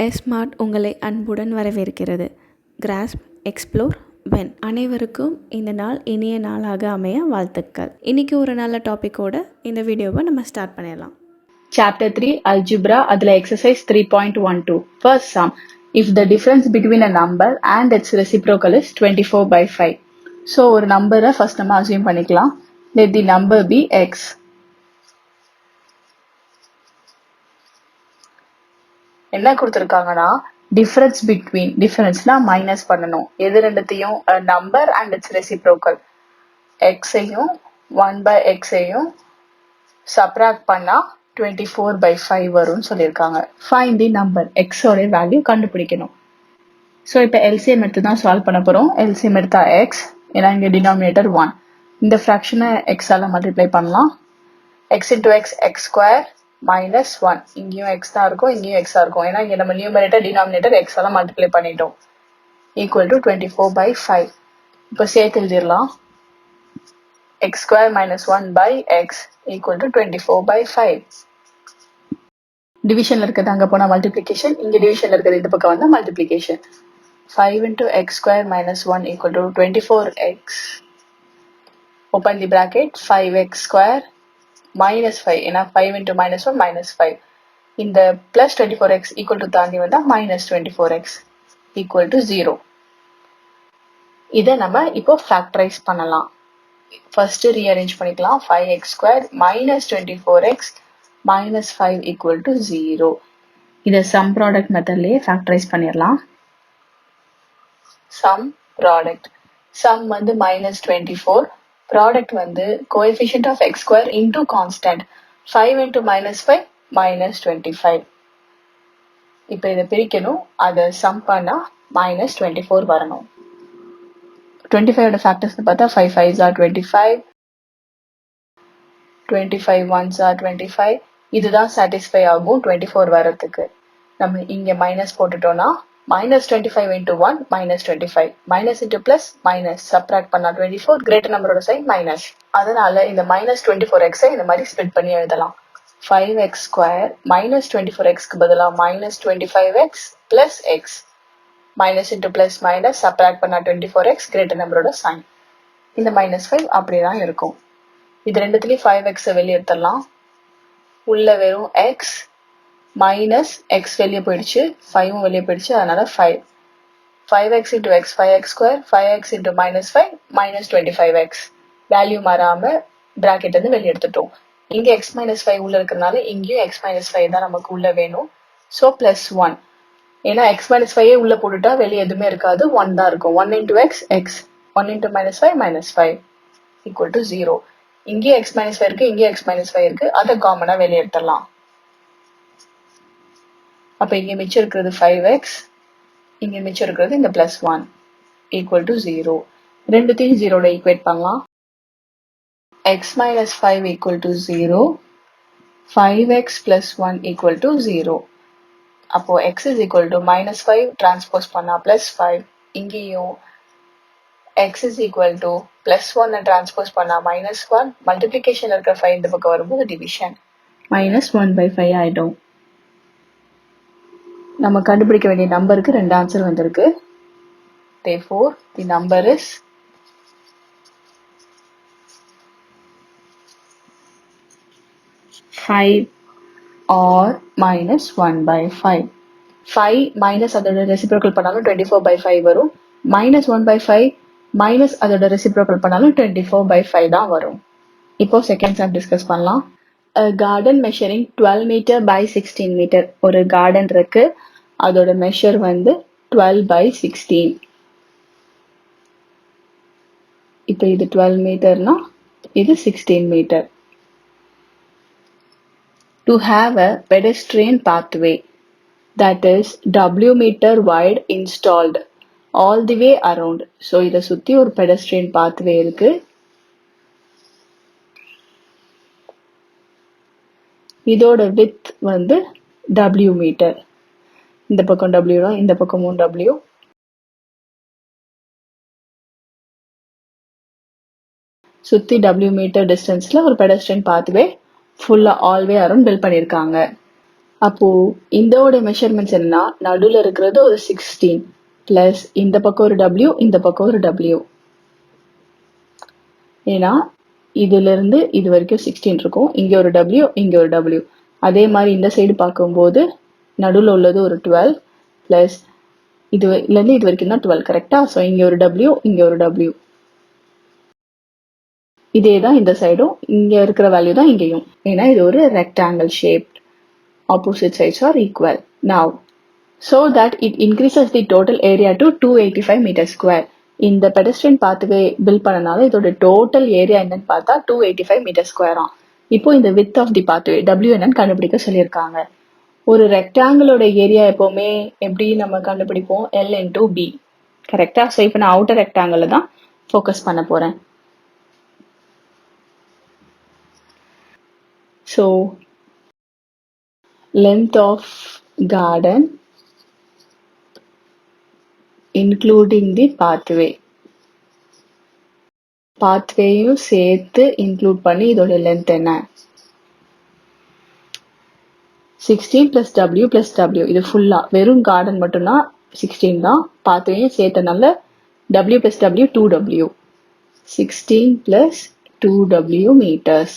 Smart உங்களை அன்புடன் வரவேற்கிறது. Grass, explore, when. அனைவருக்கும் இந்த நாள் இனிய நாளாக அமைய வாழ்த்துக்கள். இன்னைக்கு ஒரு நல்ல டாப்பிக்கோட இந்த வீடியோவை நம்ம ஸ்டார்ட் பண்ணிடலாம். Chapter 3 Algebra அதில் exercise 3.12 First sum. If the difference between a number and its reciprocal is 24/5. So ஒரு நம்பரை first நம்ம assume பண்ணிக்கலாம். Let the number be x. என்ன கொடுத்துருக்காங்கன்னா difference between, differenceனா மைனஸ் பண்ணணும். எது ரெண்டுத்தையும் a number and its reciprocal x-ஐயும் 1/x-ஐயும் subtract பண்ணா 24/5 வரும்னு சொல்லியிருக்காங்க. Find the number. x ஓட வேல்யூ கண்டுபிடிக்கணும். ஸோ இப்போ எல்சிஎம் எடுத்து தான் சால்வ் பண்ண போகிறோம். எல்சிஎம் எடுத்தா எக்ஸ், ஏன்னா இங்கே டினாமினேட்டர் 1. இந்த ஃப்ராக்ஷனை எக்ஸால் மல்டிப்ளை பண்ணலாம். X into X X square minus 1. இங்கேயும் எக்ஸ் தான் இருக்கும், இங்கேயும் எக்ஸாக இருக்கும். ஏன்னா இங்கே நம்ம நியூமரேட்டர் டினாமினேட்டர் எக்ஸால் மல்டிப்ளை பண்ணிட்டோம். Equal to 24/5. இப்போ சேர்த்து எழுதிடலாம். x square minus 1 by x equal to 24/5. டிவிஷன்ல இருக்கிறது அங்க போனா மல்டிப்ளிகேஷன், இங்க டிவிஷன்ல இருக்கிறது இந்த பக்கம் வந்து multiplication. 5 into x square minus 1 equal to 24x. Open the bracket. 5x square minus 5. ஏன்னா 5 into minus 1 minus 5. இந்த plus 24x equal to தாண்டி வந்தா minus 24x equal to 0. இதை நம்ம இப்போ ஃபேக்டரைஸ் பண்ணலாம். ஃபர்ஸ்ட் ரீஅரேஞ்ச் பண்ணிக்கலாம். 5x square minus 24x minus 5 equal to 0. இதை சம் ப்ராடக்ட் மெத்தட்லயே ஃபேக்டரைஸ் பண்ணிடலாம். Sum product. சம் வந்து minus 24, ப்ராடக்ட் வந்து coefficient of x square into constant 5 into minus 5 minus 25. இப்போ இதை பிரிக்கணும். அதை சம் பண்ணா minus 24 வரணும். 25 ஃபேக்டர்ஸ் பார்த்தா 5 5s are 25, 25 1s are 25. இதுதான் சாட்டிஸ்ஃபை ஆகும் 24 வரதுக்கு. நம்ம இங்க minus போட்டுட்டோம்னா minus 25 into 1 minus 25, minus into plus minus, subtract பண்ணா 24, கிரேட்டர் நம்பரோட சைன் மைனஸ். அதனால இந்த minus 24x இந்த மாதிரி ஸ்ப்ளிட் பண்ணி எழுதலாம். 5x square minus 24xக்கு பதிலா minus 25x plus x, minus into plus minus, subtract பண்ணா 24x, கிரேட்டர் நம்பரோட சைன். இந்த minus 5 அப்படிதான் இருக்கும். இது ரெண்டுத்துலயும் 5x வெளியே எடுத்துடலாம். உள்ள வெறும் x minus x வெளியே போயிடுச்சு, 5 வெளியே போயிடுச்சு, அதனால 5. 5x into x 5x square, 5x into minus 5 minus 25x. Value மாறாம பிராக்கெட் வந்து வெளியே எடுத்துட்டோம். இங்க x minus 5 உள்ள இருக்கிறதுனால இங்கேயும் x minus 5 தான் நமக்கு உள்ள வேணும். So plus 1. ஏன்னா x minus 5 உள்ள போட்டுட்டா வெளியே எதுவுமே இருக்காது, 1 தான் இருக்கும். 1 into x x, 1 into minus 5 minus 5 equal to 0. இங்கே x minus 5 இருக்கு, இங்கே x minus 5 இருக்கு, அதை காமனா வெளியே எடுத்துடலாம். அப்ப இங்க மிச்சம் இருக்கிறது 5x, இங்க மிச்சம் இருக்கிறது இந்த பிளஸ் 1 equal to 0. ரெண்டுத்தையும் 0ல ஈக்குவேட் பண்ணலாம். x minus 5 equal to 0, 5x plus 1 equal to 0. அப்போ x is equal to minus 5 transpose பண்ணா plus 5, இங்கேயும் x is equal to plus 1 transpose பண்ணா minus 1, மல்டிப்ளிகேஷன் இருக்கிற 5 இந்த பக்கம் வரும்போது டிவிஷன், minus 1/5 ஆயிடும். நம்ம கண்டுபிடிக்க வேண்டிய நம்பருக்கு 2 ஆன்சர் வந்திருக்கு. Therefore, the number is 5 or minus 1/5. 5 minus அதோட ரெசிப்ரோக்கல் பண்ணாலும் 24/5 வரும். minus 1/5 மைனஸ் அதோட ரெசிப்ரோக்கல் பண்ணாலும் 24/5 தான் வரும். இப்போ செகண்ட் சம் டிஸ்கஸ் பண்ணலாம். Garden measuring 12 metre by 16 metre. ஒரு கார்டன் இருக்கு, அதோட மெஷர் வந்து 12/16. இப்போ இது 12 மீட்டர்னா இது 16 metre. To have a pedestrian pathway that is W meter wide installed all the way around. So இதை சுத்தி ஒரு pedestrian pathway இருக்கு. இதோட width வந்து W மீட்டர். இந்த பக்கம் W தான், இந்த பக்கமும் W. சுத்தி W மீட்டர் டிஸ்டன்ஸ்ல ஒரு பெடஸ்ட்ரியன் பாத்வே ஃபுல்லா ஆல்வே அரௌண்ட் பில்ட் பண்ணியிருக்காங்க. அப்போ இதோட மெஷர்மெண்ட்ஸ் என்னன்னா நடுவில் இருக்கிறது ஒரு 16 பிளஸ் இந்த பக்கம் ஒரு W, இந்த பக்கம் ஒரு W. ஏன்னா இதுல இருந்து இது வரைக்கும் 16 இருக்கும், இங்க ஒரு W, இங்க ஒரு W. அதே மாதிரி இந்த சைடு பார்க்கும்போது நடுவில் உள்ளது ஒரு 12 பிளஸ் இதுல இருந்து இது வரைக்கும் தான் 12, கரெக்டா? ஸோ இங்க ஒரு W, இங்க ஒரு W. இதே தான் இந்த சைடும், இங்க இருக்கிற வேல்யூ தான் இங்கேயும். ஏன்னா இது ஒரு rectangle shape. Opposite sides are equal. Now, so that it increases the total area to 285 meters square. இந்த pedestrian pathway build பண்ணனால இதோட டோட்டல் ஏரியா என்னன்னு பார்த்தா 285 மீட்டர் ஸ்கொயரா. இப்போ இந்த width of the pathway W என்னன்னு கண்டுபிடிக்க சொல்லியிருக்காங்க. ஒரு ரெக்டாங்கிளோட ஏரியா எப்பவுமே எப்படி நம்ம கண்டுபிடிப்போம்? L into B, கரெக்டா? ஸோ இப்போ நான் அவுட்டர் ரெக்டாங்கிள் தான் ஃபோக்கஸ் பண்ண போறேன். So length of garden including the pathway. பாத்வேயும் சேர்த்து இன்க்ளூட் பண்ணி இதோட லென்த் என்ன? 16 plus W plus W. இது ஃபுல்லா வெறும் கார்டன் மட்டும்தான் 16 தான். பாத்வேயும் சேர்த்தனால W plus W 2W. 16 plus 2W meters.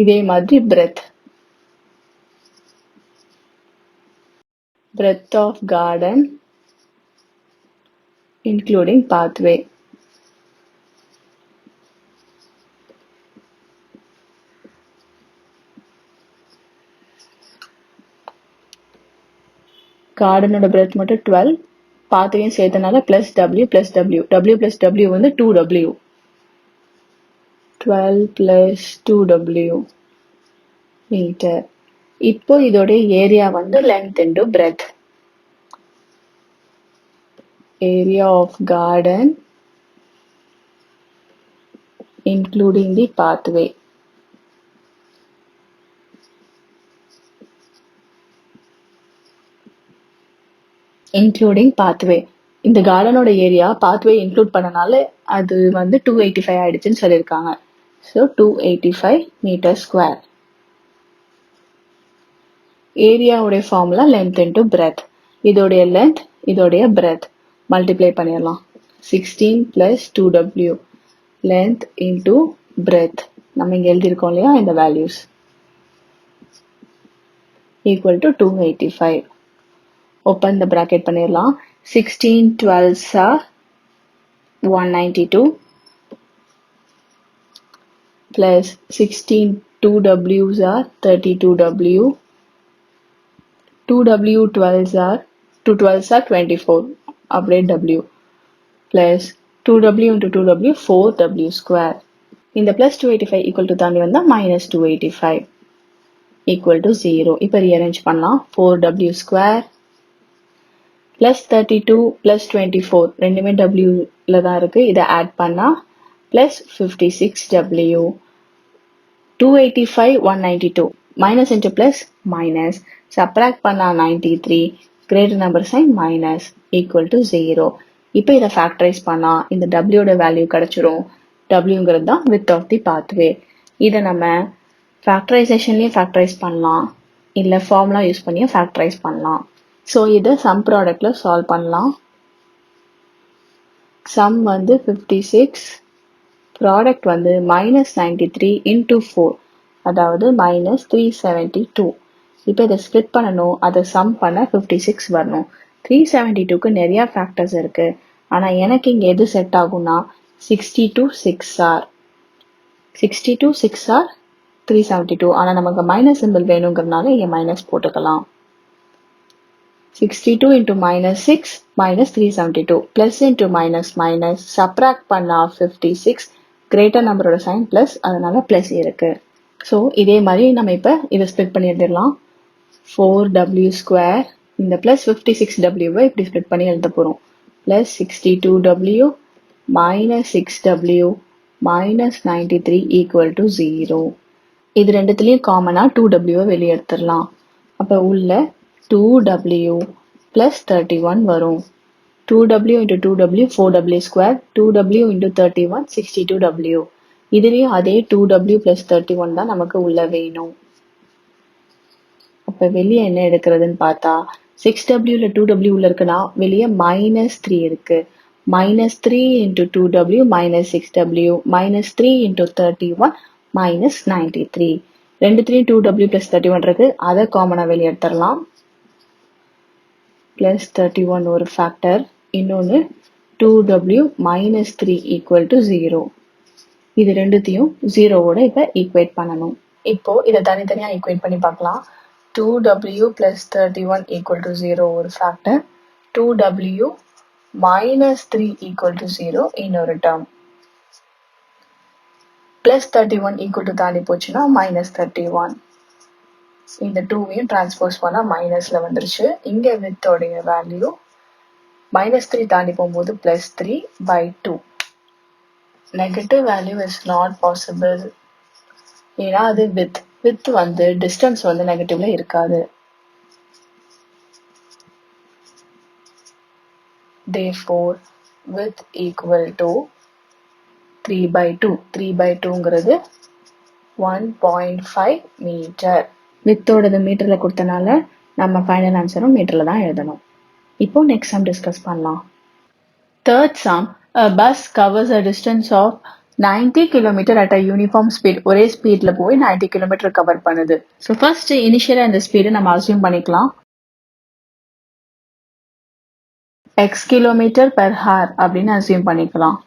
இதே மாதிரி breadth. Breadth of garden including pathway. கார்டனோட பிரெத் மட்டும் 12, பாத்வேயும் சேர்த்தனால plus W plus W. W plus W வந்து 2W. 12 plus 2W metre. இப்போ இதோட ஏரியா வந்து length into breadth. Area of garden including the pathway. Including pathway. இந்த கார்டனோட ஏரியா பாத்வே இன்க்ளூட் பண்ணனால அது வந்து 285 ஆயிடுச்சுன்னு சொல்லியிருக்காங்க. So 285 metre square. ஏரியாவுடைய ஃபார்முலா லென்த் இன்டு பிரெத். இதோடைய லென்த் இதோடைய பிரெத் மல்டிப்ளை பண்ணிடலாம். 16 plus 2W length into breadth. நம்ம இங்க எழுதியிருக்கோம் இல்லையா இந்த values equal to 285. open the bracket பண்ணிடலாம். 16 12s are 192 plus 16 2W's are 32W. 2W 12s are 2 12s are 24 அப்படியே W plus 2W into 2W 4W square. இந்த plus 285 equal to தாண்டி வந்தா minus 285 equal to 0. இப்போ rearrange பண்ணலாம். 4W square plus 32 plus 24 ரெண்டுமே Wல தான் இருக்கு. இதை ஆட் பண்ணா plus 56W. 285 192 minus into plus minus subtract பண்ணா 93 greater number sign minus equal to 0. இப்போ இதை ஃபேக்டரைஸ் பண்ணா இந்த Wயோட வேல்யூ கிடைச்சிரும். Wங்கிறது தான் width of the pathway. இதை நம்ம ஃபேக்டரைசேஷன்லயும் ஃபேக்டரைஸ் பண்ணலாம், இல்லை ஃபார்முலா யூஸ் பண்ணியும் ஃபேக்டரைஸ் பண்ணலாம். ஸோ இதை சம் ப்ராடக்ட்ல சால்வ் பண்ணலாம். சம் வந்து 56, ப்ராடக்ட் வந்து -93 into 4, அதாவது -372. இப்போ இதை ஸ்ப்ளிட் பண்ணணும், அதை சம் பண்ண 56 வரணும். 372க்கு நிறைய ஃபேக்டர்ஸ் இருக்கு, ஆனால் எனக்கு இங்கே எது செட் ஆகும்னா 62 6R 372. ஆனால் நமக்கு மைனஸ் சிம்பிள் வேணுங்கிறதுனால இங்கே மைனஸ் போட்டுக்கலாம். 62 into -6 minus 372 plus into minus minus subtract பண்ணா 56 greater number sign plus அதனால plus இருக்கு. ஸோ இதே மாதிரி நம்ம இப்போ இதை ஸ்ப்ளிட் பண்ணி எழுதிடலாம். 4W square இந்த plus 56W இப்படி ஸ்ப்ளிட் பண்ணி எழுத போறோம். plus 62W minus 6W minus 93 equal to 0. இது ரெண்டுத்துலயும் காமனா 2W வெளியே எடுத்துடலாம். அப்ப உள்ள 2W plus 31 வரும். 2W into 2W 4W square. 2W into 31 62W. இதுலயும் அதே 2W plus 31 தான் நமக்கு உள்ள வேணும். அப்போ வெளியே என்ன எடுக்கிறதுன்னு பார்த்தா 6W 2W இருக்குன்னா வெளியே -3 இருக்கு. -3 into 2W minus 6W minus 3 into 31 minus 93. 2 2W plus 31 இருக்கு, அதை காமனாக வெளியே எடுத்துடலாம். plus 31 ஒரு ஃபேக்டர், இன்னொன்று 2W minus 3 equal to 0. இது ரெண்டுத்தையும் 0வோட இப்போ ஈக்குவேட் பண்ணணும். இப்போ இதை தனித்தனியாக ஈக்குவேட் பண்ணி பார்க்கலாம். 2W plus 31 equal to 0 ஒரு factor, 2W minus 3 equal to 0 இன்னொரு டேர்ம், plus 31 equal to தாண்டி போச்சுன்னா minus 31. இந்த 2வையும் டிரான்ஸ்போஸ் பண்ணால் மைனஸில் வந்துருச்சு. இங்கே வித்தோடைய வேல்யூ -3 தாண்டி போகும்போது +3/2. Negative value is not possible. ஏன்னா அது வித் வந்து டிஸ்டன்ஸ் வந்து நெகட்டிவ்ல இருக்காது. Therefore width equal to 3/2. 3/2ங்கிறது 1.5 metre. வித்தோடது மீட்டர்ல கொடுத்தனால நம்ம ஃபைனல் ஆன்சரும் மீட்டர்ல தான் எழுதணும். இப்போ நெக்ஸ்ட் சம் டிஸ்கஸ் பண்ணலாம். Third sum, a bus covers a distance of 90 km at a uniform speed. ஒரே ஸ்பீட்ல போய் 90 km கவர் பண்ணுது. ஸோ ஃபர்ஸ்ட் இனிஷியலா இந்த ஸ்பீடு நம்ம அசியூம் பண்ணிக்கலாம். x km per hour அப்படின்னு அசியூம் பண்ணிக்கலாம்.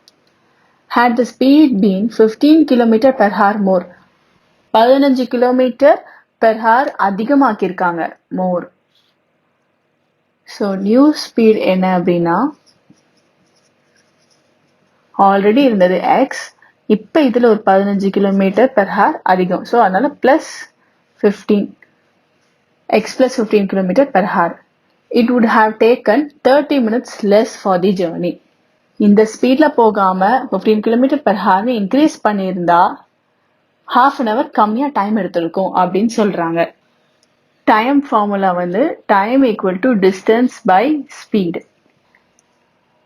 Had the speed been 15 km per hour more, 15 km per hour அதிகமாக்கியிருக்காங்க, more. So new speed என்ன அப்படின்னா ஆல்ரெடி இருந்தது x, இப்போ இதில் ஒரு 15 km per hour அதிகம். ஸோ அதனால +15, x plus 15 km per hour. It would have taken 30 minutes less for the journey. இந்த ஸ்பீடில் போகாமல் 15 km per hour இன்க்ரீஸ் பண்ணியிருந்தா ½ an hour கம்மியாக டைம் எடுத்திருக்கும் அப்படின்னு சொல்கிறாங்க. டைம் ஃபார்முலா வந்து time equal to distance by speed.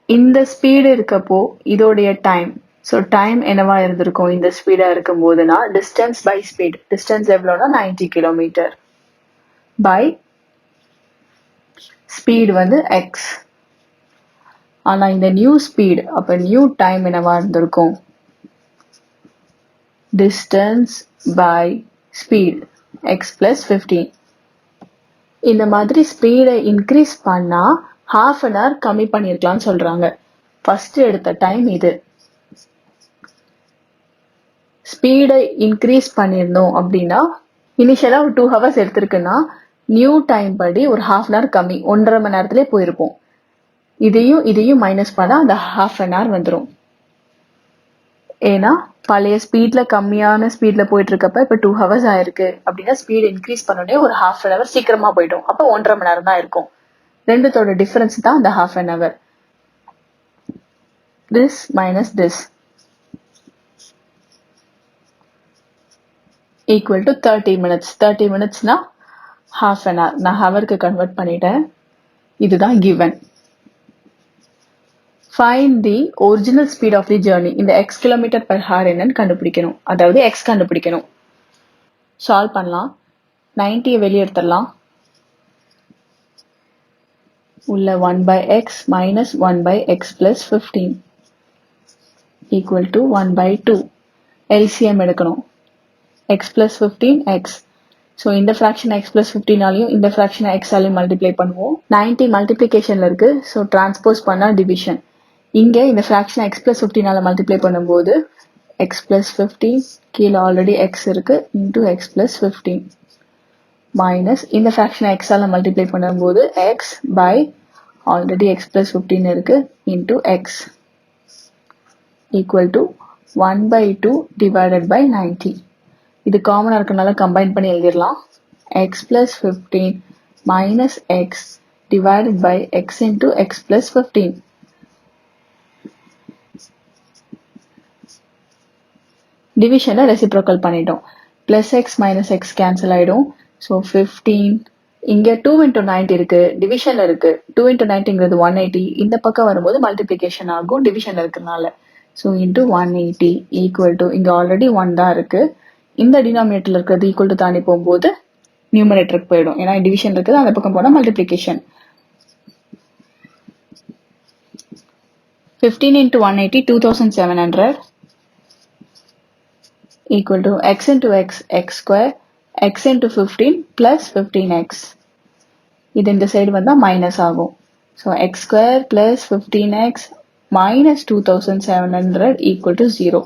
இந்த ஸ்பீடு இருக்கப்போ இதோடைய டைம், ஸோ டைம் என்னவா இருந்திருக்கும் இந்த ஸ்பீடா இருக்கும் போதுனா டிஸ்டன்ஸ் பை ஸ்பீட். டிஸ்டன்ஸ் எவ்வளோனா 90 km பை ஸ்பீடு வந்து x. ஆனால் இந்த நியூ ஸ்பீடு, அப்போ நியூ டைம் என்னவா இருந்திருக்கும் distance by speed x plus 15. இந்த மாதிரி ஸ்பீடை இன்க்ரீஸ் பண்ணா ½ an hour கம்மி பண்ணிருக்கலாம்னு சொல்றாங்க. ஃபர்ஸ்ட் எடுத்த டைம் இது. ஸ்பீடை இன்க்ரீஸ் பண்ணிருந்தோம் அப்படின்னா இனிஷியலா ஒரு 2 hours எடுத்திருக்குன்னா நியூ டைம் படி ஒரு ½ an hour கம்மி, 1.5 மணி நேரத்திலே போயிருப்போம். இதையும் மைனஸ் பண்ணா அந்த ½ an hour வந்துடும். ஏன்னா பழைய ஸ்பீட்ல கம்மியான ஸ்பீட்ல போயிட்டு இருக்கப்ப இப்ப 2 hours ஆயிருக்கு அப்படின்னா ஸ்பீட் இன்க்ரீஸ் பண்ணோடனே ஒரு ½ an hour சீக்கிரமா போயிடும். அப்போ 1.5 மணி நேரம் தான் இருக்கும். ரெண்டுத்தோட டிஃபரன்ஸ் தான் அந்த ½ an hour. This minus this equal to 30 minutes. 30 minutesனா ½ an hour. நான் ஹவருக்கு கன்வெர்ட் பண்ணிட்டேன். இதுதான் given. Find the original speed of the journey. இந்த x km per hour என்னன்னு கண்டுபிடிக்கணும். அதாவது x கண்டுபிடிக்கணும். சால்வ் பண்ணலாம். 90 வெளியே எடுத்துடலாம். உள்ள 1/x minus 1/x plus 15 equal to 1/2. LCM எடுக்கணும். x plus 15 x. ஸோ இந்த ஃப்ராக்ஷன் x plus 15ஆலையும் இந்த ஃப்ராக்ஷனை x ஆலையும் மல்டிப்ளை பண்ணுவோம். 90 மல்டிப்ளிகேஷன்ல இருக்கு. ஸோ டிரான்ஸ்போஸ் பண்ணா டிவிஷன். இங்கே இந்த ஃப்ராக்ஷனை x plus 15ஆல மல்டிப்ளை பண்ணும்போது x plus 15 கீழே ஆல்ரெடி x இருக்கு இன்டூ x plus 15 மைனஸ் இந்த ஃப்ராக்ஷனை x ஆல மல்டிப்ளை பண்ணும்போது x by already x plus 15 இருக்கு into x equal to 1/2 divided by 90. இது காமனாக இருக்கனால கம்பைன் பண்ணி எழுதிடலாம். x plus 15 minus x divided by x into x plus 15. டிவிஷனை ரெசிப்ரோக்கல் பண்ணிட்டோம். Plus x minus x cancel ஆயிடும். ஸோ 15 இங்கே 2 into 90 இருக்கு, டிவிஷன்ல இருக்கு. 2 into 90ங்கிறது 180. இந்த பக்கம் வரும்போது மல்டிப்ளிகேஷன் ஆகும் டிவிஷன்ல இருக்கிறதுனால. ஸோ இன்டூ 180 ஈக்குவல் டு இங்கே ஆல்ரெடி 1 தான் இருக்கு. இந்த டினாமினேட்டர்ல இருக்கிறது ஈக்குவல் டு தாண்டி போகும்போது நியூமரேட்டருக்கு போயிடும். ஏன்னா டிவிஷன் இருக்குது, அந்த பக்கம் போனால் multiplication. 15 into 180 2700 equal to x into x x square x into 15 plus 15x. இது இந்த சைடு வந்தா மைனஸ் ஆகும். So X square plus 15x minus 2700 equal to 0.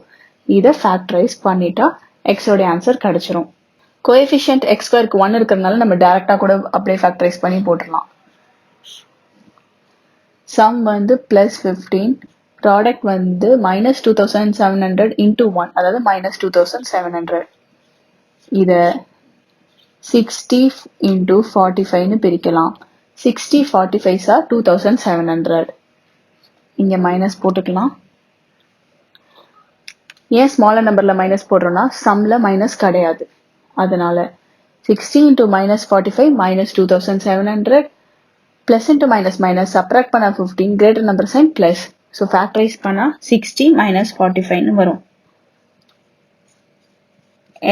இதை ஃபேக்டரைஸ் பண்ணிட்டா எக்ஸோட ஆன்சர் கிடைச்சிரும். கோஎஃபிஷியன்ட் எக்ஸ் ஸ்கொயருக்கு 1 இருக்கிறதுனால நம்ம டைரக்டா கூட அப்படியே ஃபேக்டரைஸ் பண்ணி போட்டுடலாம். சம் வந்து பிளஸ் 15, ப்ராடக்ட் வந்து minus 2700 into 1, அதாவது minus 2700. இத 60 into 45ன்னு பிரிக்கலாம். 60 45s are 2700. இங்க மைனஸ் போட்டுக்கலாம். ஏன் ஸ்மாலர் நம்பர்ல மைனஸ் போடுறோம்னா சம்ல மைனஸ் கிடையாது, அதனால 60 into minus 45 minus 2700 plus into minus minus subtract பண்ணா 15 greater number sign plus. So factorize பண்ணா 60 minus 45 ன்னு வரும்.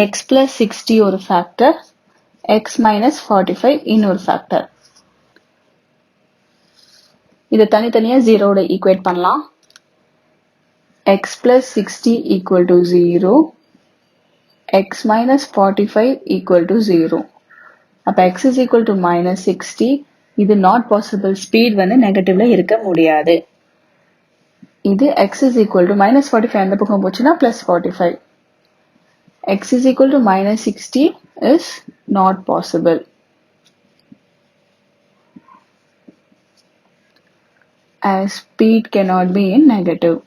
x plus 60 ஒரு factor, x minus 45 இன்னொரு factor. இதை தனித்தனியா 0 ஓட ஈக்குவேட் பண்ணலாம். x plus 60 equal to 0, x minus 45 equal to 0. அப்ப x is equal to minus 60. இது not possible. ஸ்பீட் வந்து நெகட்டிவ்ல இருக்க முடியாது. இது x is equal to minus 45 அந்த பக்கம் போச்சுன்னா plus 45. x is equal to minus 60 is not possible. As speed cannot be in negative.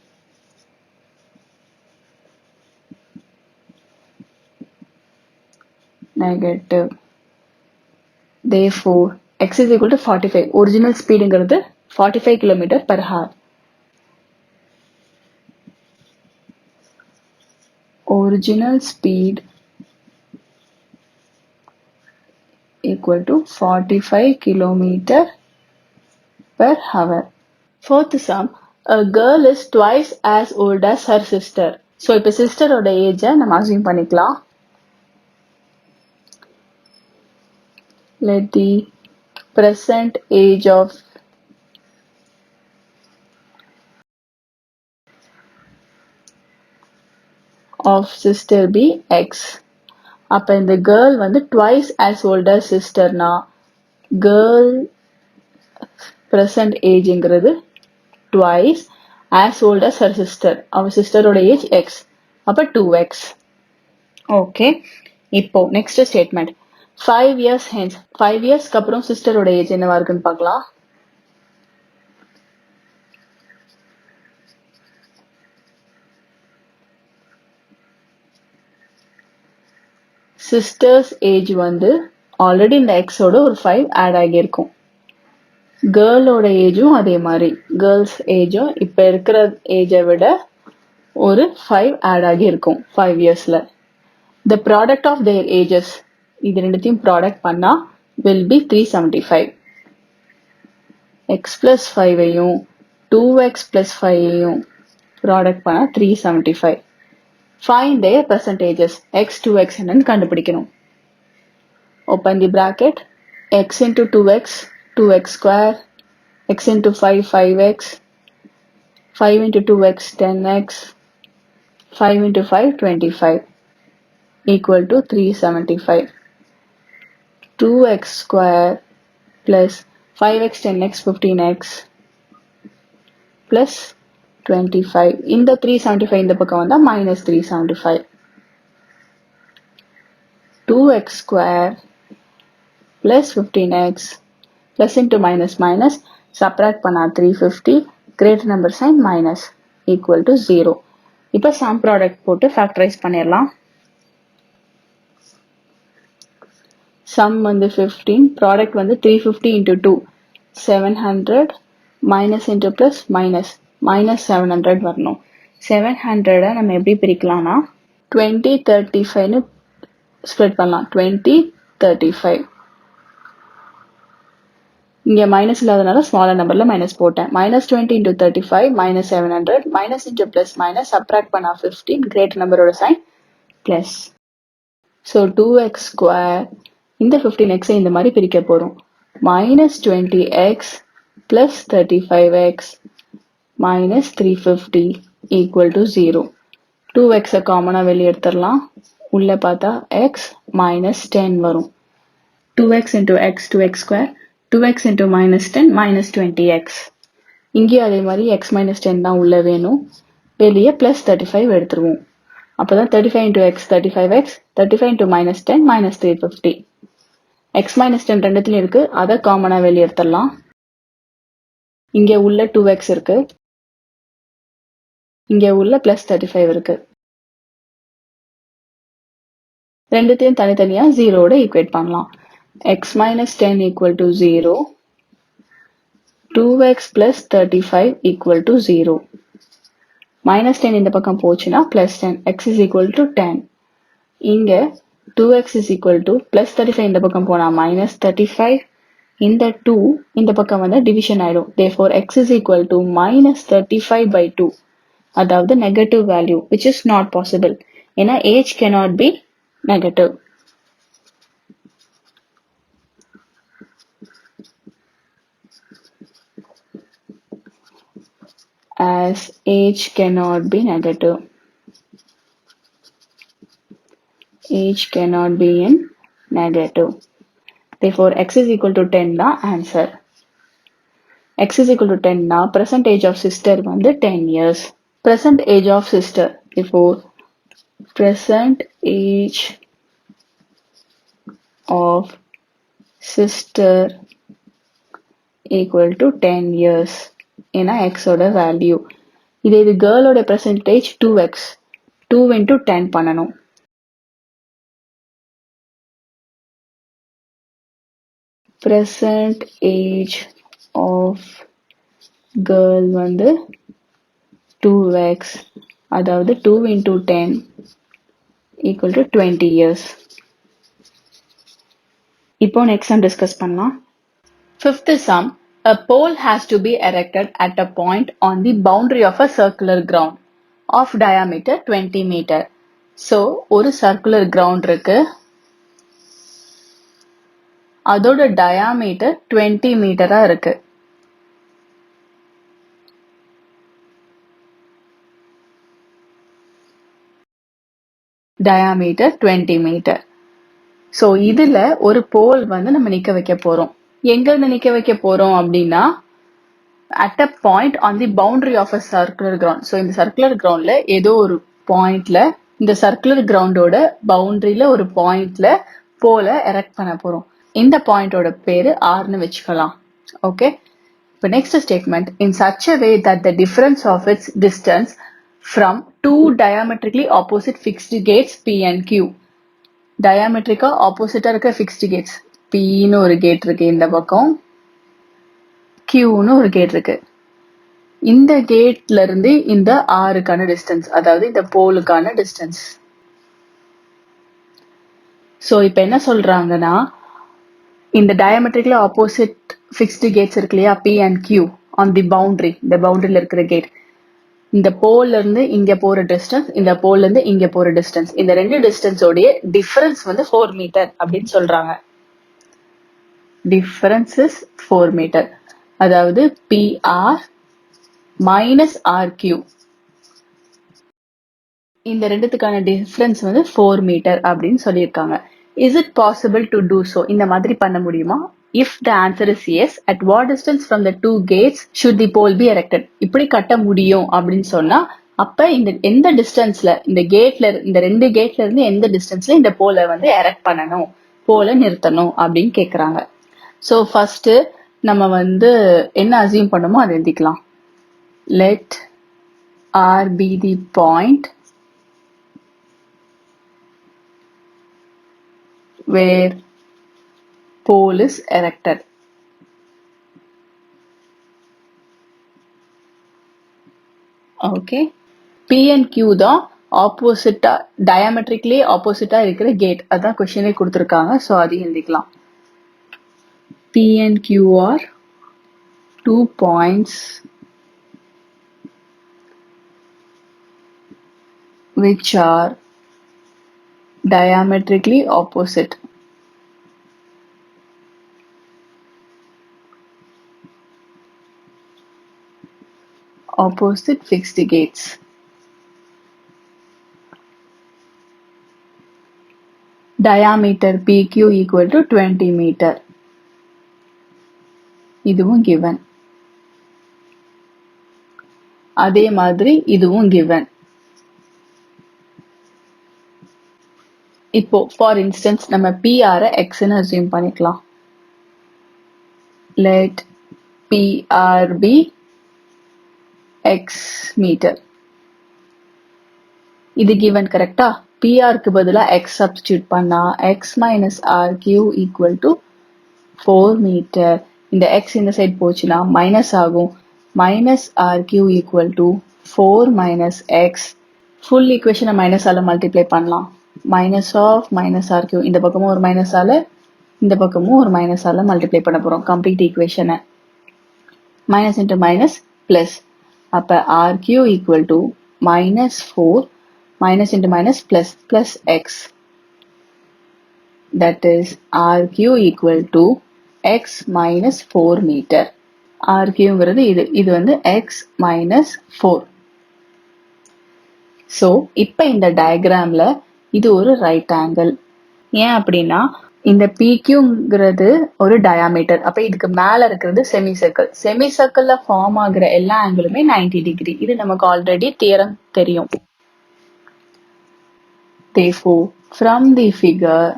Negative. Therefore, x is equal to 45. Original speed இங்கிறது 45 km per hour. Original speed equal to 45 km per hour. Fourth sum, a girl is twice as old as her sister. So, இப்ப sister ஓட age நம்ம assume பண்ணிக்கலாம். Let the present age of sister be x. அப்ப இந்த girl வந்து twice as old as sister னா girl present age இங்கிறது twice as old as her sister. அவ sister ஓட age x. அப்ப 2x. Okay. இப்போ next statement. 5 years hence. 5 years அப்புறம் sister ஓட age என்னவா இருக்குன்னு பார்க்கலாம். சிஸ்டர்ஸ் ஏஜ் வந்து ஆல்ரெடி இந்த எக்ஸோட ஒரு 5 ஆட் ஆகியிருக்கும். கேர்ளோட ஏஜும் அதே மாதிரி, கேர்ள்ஸ் ஏஜும் இப்ப இருக்கிற ஏஜை விட ஒரு 5 ஆட் ஆகியிருக்கும் 5 இயர்ஸ்ல. The product of their ages, இது ரெண்டுத்தையும் ப்ராடக்ட் பண்ணா வில் பி 375. எக்ஸ் பிளஸ் 5ஐயும் 2x பிளஸ் 5ஐயும் ப்ராடக்ட் பண்ணா 375. Find their percentages. x 2x என்னன்னு கண்டுபிடிக்கணும். Open the bracket. x into 2x 2x square, x into 5 5x, 5 into 2x 10x, 5 into 5 25 equal to 375. 2x square plus 5x 10x 15x plus 25. இந்த 375 இந்த பக்கம் வந்தா minus 375. 2x square plus 15x plus into minus minus subtract பண்ணா 350, greater number sign minus equal to 0. இப்ப sum product போட்டு factorize பண்ணிடலாம். sum வந்து 15, product வந்து 350 into 2 700 minus into plus minus minus 700 வரணும். 700 நம்ம எப்படி பிரிக்கலாம்னா 20 35ன்னு ஸ்ப்ளிட் பண்ணலாம். 20 35. இங்க மைனஸ் இல்லாதனால ஸ்மாலர் நம்பர்ல மைனஸ் போட்டேன். minus 20 into 35 minus 700 minus into plus minus subtract பண்ணா 15, கிரேட் நம்பரோட sign plus. So 2x square இந்த 15x இந்த மாதிரி பிரிக்க போறோம். minus 20x plus 35x minus 350 equal to 0. 2x காமனா வெளியே எடுத்துடலாம். உள்ள பார்த்தா x minus 10 வரும். 2x into x 2x square, 2x into minus 10 minus 20x. இங்கேயும் அதே மாதிரி x minus 10 தான் உள்ள வேணும். வெளியே plus 35 எடுத்துருவோம். அப்பதான் 35 into x 35x, 35 into minus 10 minus 350. x minus 10 ரெண்டுத்துலயும் இருக்கு, அதை காமனா வெளியே எடுத்துடலாம். இங்க உள்ள 2x இருக்கு, இங்க உள்ள plus 35 இருக்கு. ரெண்டுத்தையும் தனித்தனியா 0 ஈக்குவேட் பண்ணலாம். x minus 10 equal to 0, 2x plus 35 equal to 0. minus 10 இந்த பக்கம் போச்சுன்னா plus 10, x is equal to 10. இங்க 2x is equal to plus 35 இந்த பக்கம் போனா minus 35. இந்த 2 இந்த பக்கம் வந்து division ஆயிடும். Therefore, x is equal to minus 35 by 2. அதாவது negative value, which is not possible. ஏன்னா h cannot be negative. As h cannot be negative. h cannot be in negative. Therefore, x is equal to 10 the answer. x is equal to 10 na present age of sister வந்து 10 years. Present age of sister. Therefore, present age of sister equal to 10 years. ஏன்னா x ஓட value. இது girl ஓட present age 2x. 2 into 10 பண்ணணும். Present age of girl வந்து 2x. அதாவது 2 into 10 equal to 20 years. இப்போ next sum discuss பண்ணலாம். Fifth sum, a pole has to be erected at a point on the boundary of a circular ground of diameter 20 meter. So, ஒரு circular ground இருக்கு. அதோட diameter 20 மீட்டரா இருக்கு. diameter 20 meter. So, இதுல ஒரு pole வந்து நம்ம நிக்க வைக்க போறோம். எங்க இருந்து நிக்க வைக்க போறோம் அப்படின்னா at a point on the boundary of a circular ground. So, இந்த circular groundல ஏதோ ஒரு pointல இந்த circular groundோட boundaryல ஒரு pointல pole erect பண்ண போறோம். இந்த pointோட பேரு Rன்னு வச்சுக்கலாம். Okay. இப்போ next statement, in such a way that the difference of its distance from two diametrically opposite fixed gates P and Q. diametric opposite இருக்க fixed gates. P ன்னு ஒரு gate இருக்கு இந்த பக்கம், Q ன்னு ஒரு gate இருக்கு. இந்த கேட்ல இருந்து இந்த ஆறுக்கான டிஸ்டன்ஸ், அதாவது இந்த போலுக்கான டிஸ்டன்ஸ். சோ இப்ப என்ன சொல்றாங்கன்னா, இந்த diametrically opposite fixed gates இருக்கு இல்லையா, P and Q on the boundary, இந்த பவுண்டரியில இருக்கிற கேட், இந்த போல்ல இருந்து இங்க போற டிஸ்டன்ஸ், இந்த போல்ல இருந்து இங்க போற டிஸ்டன்ஸ், இந்த ரெண்டு டிஸ்டன்ஸோடைய டிஃபரன்ஸ் வந்து 4 மீட்டர் அப்படின்னு சொல்றாங்க. Difference is 4 metre. அதாவது PR minus RQ. இந்த ரெண்டுத்துக்கான டிஃபரன்ஸ் வந்து 4 மீட்டர் அப்படின்னு சொல்லியிருக்காங்க. Is it possible to do so? இந்த மாதிரி பண்ண முடியுமா? If the answer is yes, at what distance from the two gates should the pole be erected? இப்படி கட்ட முடியும் அப்படின்னு சொன்னா, அப்ப இந்த எந்த டிஸ்டன்ஸ்ல, இந்த கேட்ல, இந்த ரெண்டு கேட்ல இருந்து எந்த டிஸ்டன்ஸ்ல இந்த போலை வந்து எரெக்ட் பண்ணணும், போலை நிறுத்தணும் அப்படின்னு கேக்குறாங்க. So first நம்ம வந்து என்ன அசியூம் பண்ணுமோ அதை எழுதிக்கலாம். Let R be the point where pole is erected. Okay. P and Q தான் ஆப்போசிட்டா, diametrically opposite இருக்கிற கேட். அதான் கொஸ்டினே கொடுத்திருக்காங்க. ஸோ அதையும் எழுதிக்கலாம். P and Q are 2 points which are diametrically opposite. opposite fixed gates. Diameter PQ equal to 20 meter. இதுவும் given. அதே மாதிரி இதுவும் given. இப்போ for instance நம்ம PR x ன்னு assume பண்ணிக்கலாம். Let PR be x meter. இது given கரெக்டா? PR க்கு பதிலா x substitute பண்ணா x minus RQ equal to 4 meter. இந்த x இந்த சைடு போச்சுன்னா minus ஆகும். Minus RQ equal to 4 minus x. Full equation minus ஆல multiply பண்ணலாம். Minus of minus RQ. இந்த பக்கமும் ஒரு minus ஆல, இந்த பக்கமும் ஒரு minus ஆல multiply பண்ண போறோம். Complete equation. Minus into minus plus. அப்ப RQ equal to minus 4 minus into minus plus x. That is RQ equal to x minus 4 meter. RQ ங்கிறது இது வந்து x minus 4. So, இப்ப இந்த diagramல இது ஒரு right angle. ஏன் அப்படின்னா இந்த PQங்கிறது ஒரு diameter. அப்ப இதுக்கு மேல இருக்கிறது semicircle. Semicircleல form ஆகுற எல்லா ஆங்கிளுமே 90 degree. இது நமக்கு already theorem தெரியும். Therefore, from the figure,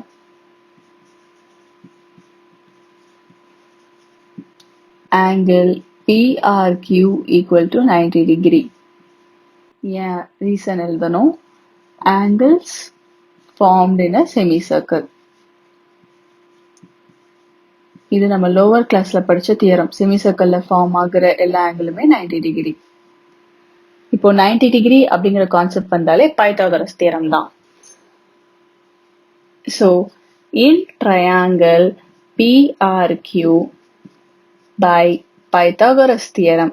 angle PRQ equal to 90 degree. Yeah, reason எழுதணும். Angles formed in a semicircle. இது நம்ம lower classல படிச்ச theorem. Semicircleல form ஆகுற எல்லா ஆங்கிளுமே 90 degree. இப்போ 90 degree அப்படிங்கிற கான்செப்ட் வந்தாலே பைத்தாகரஸ் தியரம் தான். So, in triangle PRQ by Pythagoras theorem,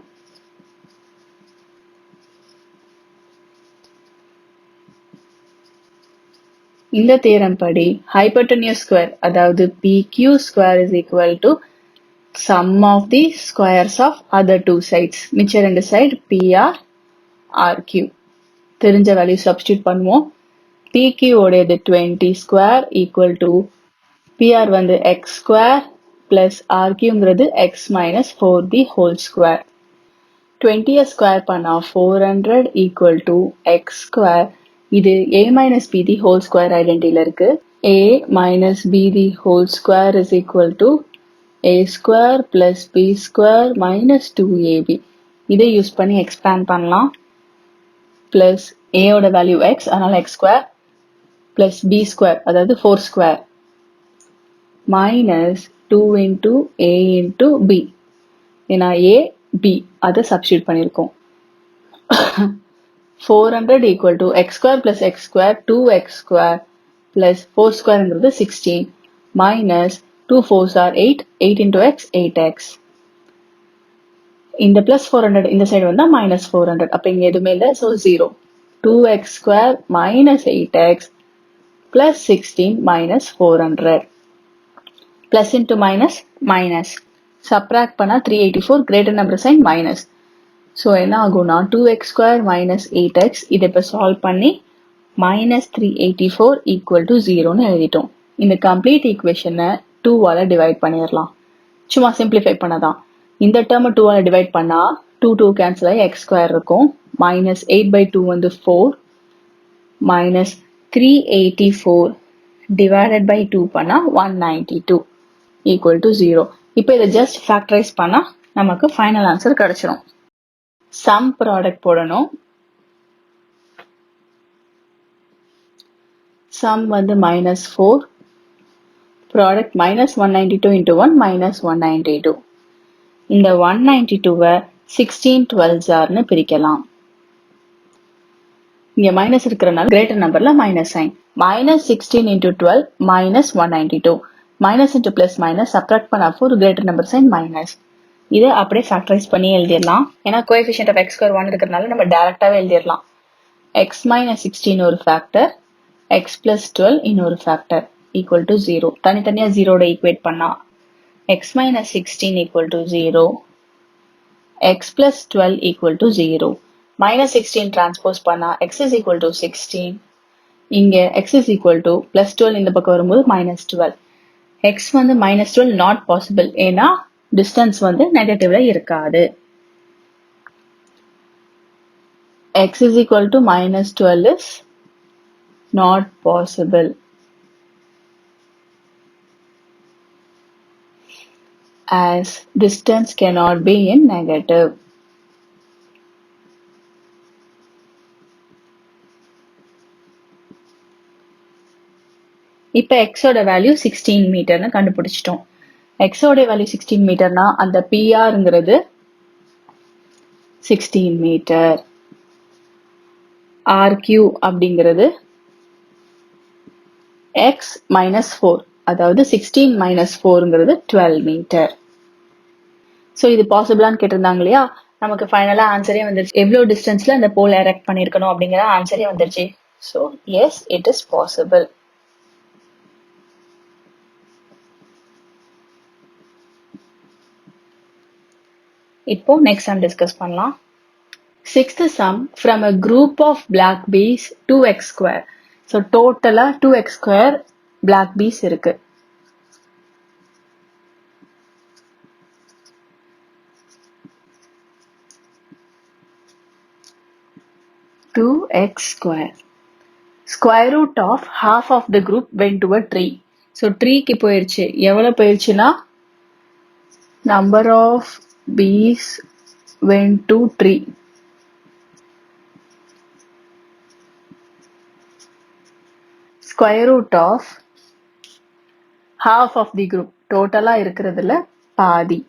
இந்த theorem படி hypotenuse square அதாவது PQ square is equal to sum of the squares of other two sides. மிச்ச ரெண்டு side PR, RQ. தெரிஞ்ச வேல்யூ substitute பண்ணுவோம். PQ உடையது 20 square equal to PR வந்து x square plus RQங்கிறது x minus 4 the whole square. 20 square பண்ணா 400 equal to x square. இது a minus b the whole square identityல இருக்கு. a minus b the whole square is equal to a square plus b square minus 2ab. இதை use பண்ணி expand பண்ணலாம். plus a ஓட value x, அதனால x square plus b square, அதாவது 4 square minus 2 into a into b. ஏன்னா a, b அதை substitute பண்ணிருக்கோம். 400 equal to x square plus x square 2x square plus 4 square ங்கிறது 16 minus 2 4s are 8, 8 into x 8x. இந்த plus 400 இந்த side வந்தா minus 400. அப்ப இங்க எதுவுமே இல்ல, so 0. 2x square minus 8x plus 16 minus 400. Plus into minus minus. Subtract பண்ணா 384, greater number sign minus. So, என்ன ஆகும்னா 2x square minus 8x. இதை இப்ப solve பண்ணி minus 384 equal to 0ன்னு எழுதிட்டோம். இந்த complete equation 2 ஆல divide பண்ணிடலாம். சும்மா simplify பண்ணதான். இந்த term 2 ஆல divide பண்ணா 2 cancel ஆகி x square இருக்கும். minus 8 by 2 வந்து 4 minus 384 divided by 2 பண்ணா 192 equal to 0. இப்ப இதை just factorize பண்ணா நமக்கு final answer கிடைச்சிரும். Sum product போடணும். Sum வந்து minus 4. Product minus 192 into 1 minus 192. இந்த 192 16 12s ன்னு பிரிக்கலாம். இங்க minus இருக்கிறனால greater numberல minus sign. Minus 16 into 12 minus 192. Minus into plus minus subtract பண்ணா 4 greater number sign minus. இதை அப்படியே factorize பண்ணி எழுதிடலாம். ஏன்னா coefficient of x square 1 இருக்கிறனால நம்ம டைரக்டாவே எழுதிடலாம். x minus 16 ஒரு factor, x plus 12 இன்னொரு factor equal to 0. தனித்தனியா 0 ஈக்குவேட் பண்ணா x minus 16 equal to 0, x plus 12 equal to 0. Minus 16 transpose பண்ணா x is equal to 16. இங்க x is equal to plus 12 இந்த பக்கம் வரும்போது minus 12. x வந்து minus 12 not possible. ஏன்னா distance வந்து நெகட்டிவ்ல இருக்காது. x is equal to minus 12 is not possible. As distance cannot be in negative. இப்ப x ஓட வேல்யூ 16 மீட்டர்னு கண்டுபிடிச்சிட்டோம். x ஓட வேல்யூ 16 மீட்டர்னா அந்த PRங்கிறது 16 மீட்டர். RQ அப்படிங்கிறது x minus 4, அதாவது 16 minus 4ங்கிறது 12 மீட்டர். ஸோ இது பாசிபிளான்னு கேட்டிருந்தாங்க இல்லையா, நமக்கு ஃபைனலா ஆன்சரே வந்துருச்சு. எவ்வளோ டிஸ்டன்ஸ்ல அந்த போல் எரெக்ட் பண்ணிருக்கணும் அப்படிங்கிற ஆன்சரே வந்துருச்சு. So yes, it is possible. இப்போ நெக்ஸ்ட் சம் டிஸ்கஸ் பண்ணலாம். Sixth sum from a group of black bees 2x square. So டோட்டலா 2x ஸ்கொயர் பிளாக் பீஸ் இருக்கு. Square root of half of the group went to a tree. So treeக்கு போயிருச்சு. எவ்வளவு போயிருச்சுன்னா number of bees went to tree. Square root of half of the group, டோட்டலா இருக்கிறதுல பாதி,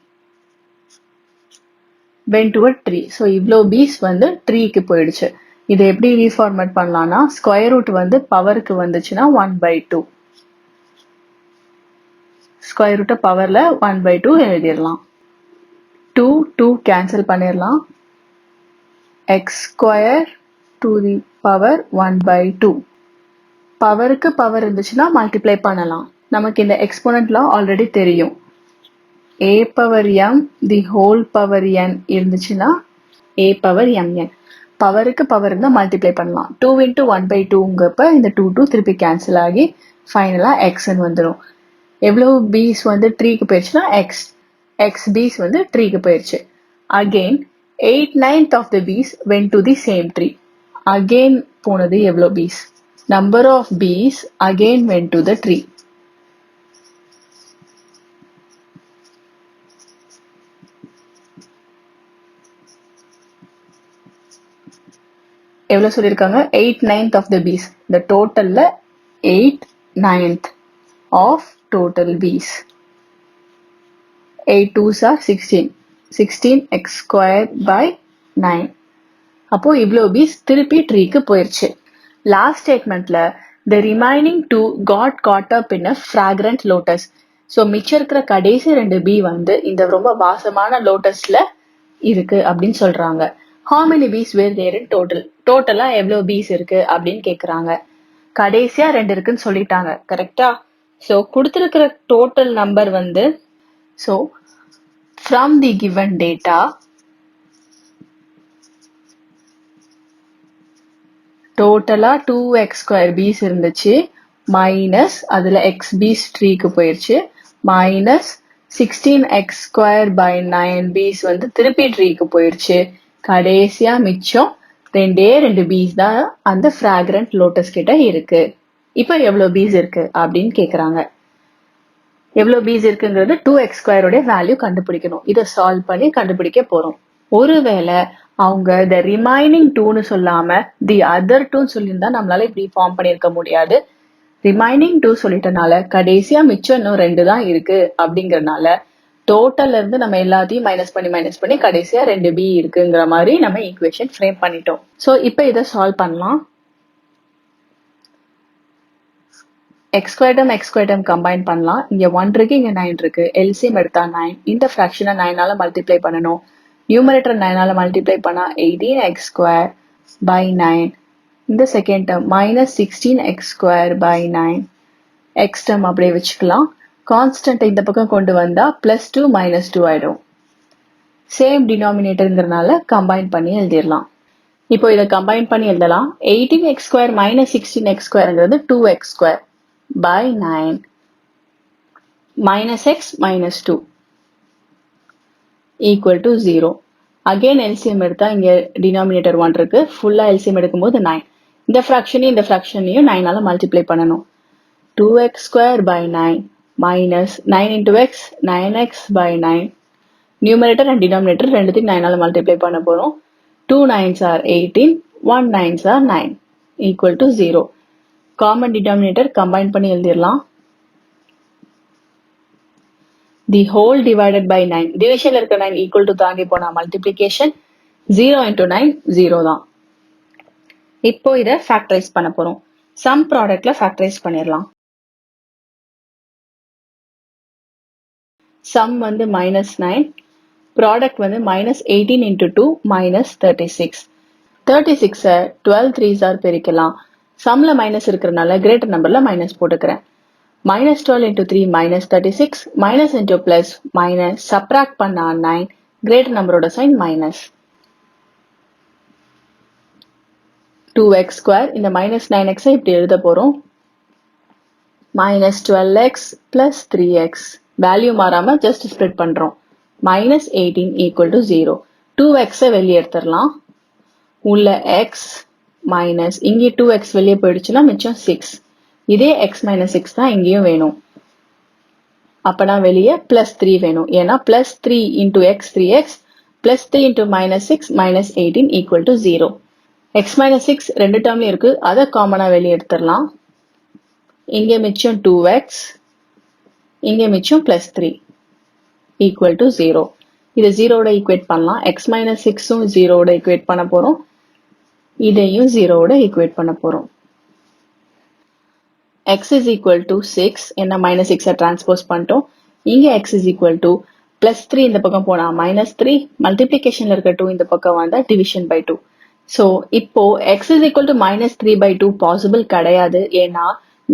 went to a tree. So இவ்ளோ bees வந்து ட்ரீக்கு போயிடுச்சு. இதை எப்படி ரீஃபார்மேட் பண்ணலாம்னா, ஸ்கொயர் ரூட் வந்து பவருக்கு வந்துச்சுன்னா 1/2. ஸ்கொயர் ரூட்டை பவர்ல 1/2 எழுதிடலாம். 2 கேன்சல் பண்ணிடலாம். X square to the power 1/2. பவருக்கு பவர் இருந்துச்சுன்னா மல்டிப்ளை பண்ணலாம். நமக்கு இந்த எக்ஸ்போனன்ட்லாம் ஆல்ரெடி தெரியும். a power m the whole power n இருந்துச்சுன்னா a பவர் mn. பவருக்கு பவர் இருந்தால் மல்டிப்ளை பண்ணலாம். 2 into 1/2ங்கிறப்ப இந்த 2 திருப்பி கேன்சல் ஆகி ஃபைனலா எக்ஸ்ன்னு வந்துடும். எவ்வளவு பீஸ் வந்து ட்ரீக்கு போயிடுச்சுன்னா எக்ஸ் பீஸ் வந்து ட்ரீக்கு போயிடுச்சு. Again 8/9 of the bees went to the same tree. Again போனது எவ்வளோ bees? Number of bees again went to the tree. எவ்வளோ சொல்லியிருக்காங்க? 8/9 of the bees. இந்த டோட்டல்ல 8/9 of total bees. 8 2s are 16. 16x squared by 9. அப்போ இவ்வளோ பீஸ் திருப்பி ட்ரீக்கு போயிருச்சு. லாஸ்ட் ஸ்டேட்மெண்ட்ல the remaining 2 got caught up in a fragrant lotus. So மிச்சம் இருக்கிற கடைசி 2 பீ வந்து இந்த ரொம்ப வாசமான லோட்டஸ்ல இருக்கு அப்படின்னு சொல்றாங்க. How many bees were there in total? டோட்டலா எவ்வளோ பீஸ் இருக்கு அப்படின்னு கேக்குறாங்க. கடைசியா 2 இருக்குன்னு சொல்லிட்டாங்க, கரெக்டா? ஸோ கொடுத்துருக்கிற டோட்டல் நம்பர் வந்து, so from the given data டோட்டலா 2x ஸ்கொயர் பீஸ் இருந்துச்சு, மைனஸ் அதுல x பீஸ் ட்ரீக்கு போயிருச்சு, minus 16x square by 9 piece வந்து திருப்பி ட்ரீக்கு போயிருச்சு. கடைசியா மிச்சம் 2 பீஸ் தான் அந்த ஃப்ராக்ரண்ட் லோட்டஸ் கிட்ட இருக்கு. இப்ப எவ்வளவு பீஸ் இருக்கு அப்படின்னு கேக்குறாங்க. எவ்வளவு பீஸ் இருக்குங்கிறது 2x ஸ்கொயரோட வேல்யூ கண்டுபிடிக்கணும். இதை சால்வ் பண்ணி கண்டுபிடிக்க போறோம். ஒருவேளை அவங்க the remaining 2ன்னு சொல்லாம the other 2ன்னு சொல்லியிருந்தா நம்மளால இப்படி ஃபார்ம் பண்ணியிருக்க முடியாது. ரிமைனிங் 2 சொல்லிட்டனால கடைசியா மிச்சம் இன்னும் 2 தான் இருக்கு அப்படிங்கறதுனால டோட்டல்ல இருந்து நம்ம எல்லாத்தையும் மைனஸ் பண்ணி கடைசியா 2 பி இருக்குங்கிற மாதிரி நம்ம ஈக்குவேஷன் ஃப்ரேம் பண்ணிட்டோம். ஸோ இப்போ இதை சால்வ் பண்ணலாம். எக்ஸ் ஸ்கொயர் டேர்ம் கம்பைன் பண்ணலாம். இங்க 1 இருக்கு, இங்க 9 இருக்கு. எல்சிஎம் எடுத்தா 9. இந்த ஃபிராக்ஷனை 9ஆல மல்டிப்ளை பண்ணணும். நியூமரேட்டர் 9ஆல மல்டிப்ளை பண்ணா 18x ஸ்கொயர் பை 9. இந்த second term minus 16x square by 9. X term அப்படியே வச்சுக்கலாம். கான்ஸ்டன்ட் இந்த பக்கம் கொண்டு வந்தா +2 - 2 ஆயிடும். சேம் டினாமினேட்டர்ங்கிறனால கம்பைன் பண்ணி எழுதிடலாம். இப்போ இதை கம்பைன் பண்ணி எழுதலாம். 18x² minus 16x²ங்கிறது 2x² by 9 minus x minus 2 equal to 0. Again LCM எடுத்தா இங்க டினாமினேட்டர் 1 இருக்கு. ஃபுல்லா எல்சிஎம் எடுக்கும்போது 9. இந்த ஃபிராக்ஷனையும் 9ஆல மல்டிப்ளை பண்ணணும். 2x² by 9 minus 9 into x 9x by 9. Numerator and denominator ரெண்டுத்தையும் 9ஆல மல்டிப்ளை பண்ண போறோம். 2 9s are 18, 1 9s are 9 equal to 0. Common denominator combine பண்ணி எழுதிடலாம். The whole divided by 9. டிவிஷன்ல இருக்க 9 equal to தாண்டி போனா மல்டிப்ளிகேஷன் 0 into 9 0 தான். இப்போ இதை ஃபேக்டரைஸ் பண்ண போறோம். சம் ப்ராடக்ட்ல ஃபேக்டரைஸ் பண்ணிடலாம். சம் வந்து -9, ப்ராடக்ட் வந்து -18 into 2 -36. 36 12 3s ஆர் பெருக்கலாம். சம்ல மைனஸ் இருக்கிறதுனால கிரேட்டர் நம்பர்ல மைனஸ் போட்டுக்கிறேன். -12 into 3 -36, minus into plus minus subtract பண்ணா 9, கிரேட்டர் நம்பரோட சைன் மைனஸ். 2x² இந்த -9x இப்படி எழுத போறோம். -12x plus 3x வேல்யூ மாறாம ஜஸ்ட் ஸ்ப்ளிட் பண்றோம். -18 equal to 0. 2x வெளியே எடுத்துடலாம். உள்ள x மைனஸ் இங்கே 2x வெளியே போயிடுச்சுன்னா மிச்சம் 6. இதே x minus 6 தான் இங்கேயும் வேணும். அப்பனா வெளியே +3 வேணும். ஏன்னா +3 into x 3x +3 into -6 -18 equal to 0. x minus 6 ரெண்டு டேர்ம்லயும் இருக்கு. அதை காமனா வெளியே எடுத்துடலாம். இங்கே மிச்சம் 2x, இங்கே மிச்சம் +3 equal to 0. இதை 0ஓட ஈக்குவேட் பண்ணலாம். x minus 6உம் 0ஓட ஈக்குவேட் பண்ண போறோம். இதையும் 0ஓட ஈக்குவேட் பண்ண போறோம். x is equal to 6 என்ன -6 டிரான்ஸ்போஸ் பண்ணிட்டோம். இங்க x is equal to +3 இந்த பக்கம் போனா -3, மல்டிப்ளிகேஷன்ல இருக்க 2 இந்த பக்கம் வந்தா டிவிஷன் பை 2. ஸோ இப்போ x is equal to -3/2 possible கிடையாது. ஏன்னா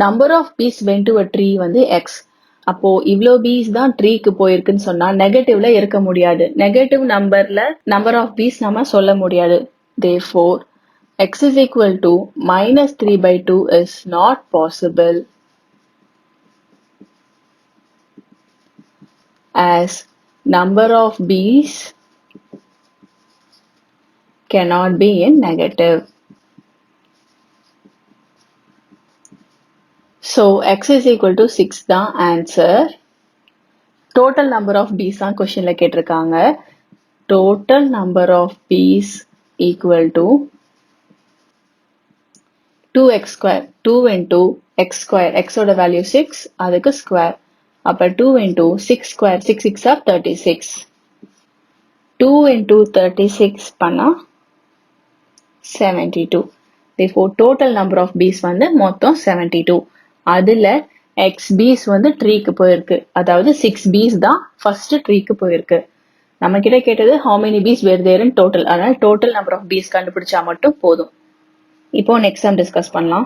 number of bees went to a tree வந்து x. அப்போ இவ்வளோ பீஸ் தான் ட்ரீக்கு போயிருக்குன்னு சொன்னா நெகட்டிவ்ல இருக்க முடியாது. நெகட்டிவ் நம்பர்ல நம்பர் ஆஃப் பீஸ் நம்ம சொல்ல முடியாது. Therefore x is equal to -3/2 is not possible, as number of bees cannot be in negative. So x is equal to 6 தான் answer. Total number of bees தான் questionல கேட்டிருக்காங்க. Total number of bees equal to 2x². 2 into x². x ஓட value 6, அதுக்கு square. அப்ப 2 into 6². 6 6 are 36. 2 into 36 பண்ணா 72. Therefore total number of bees வந்து மொத்தம் 72. அதுல x bees வந்து ட்ரீக்கு போயிருக்கு. அதாவது 6 bees தான் ஃபர்ஸ்ட் ட்ரீக்கு போயிருக்கு. நம்ம கிட்ட கேட்டது how many bees were there in total. அதனால total number of bees கண்டுபிடிச்சா மட்டும் போதும். இப்போ நெக்ஸ்ட் சம் டிஸ்கஸ் பண்ணலாம்.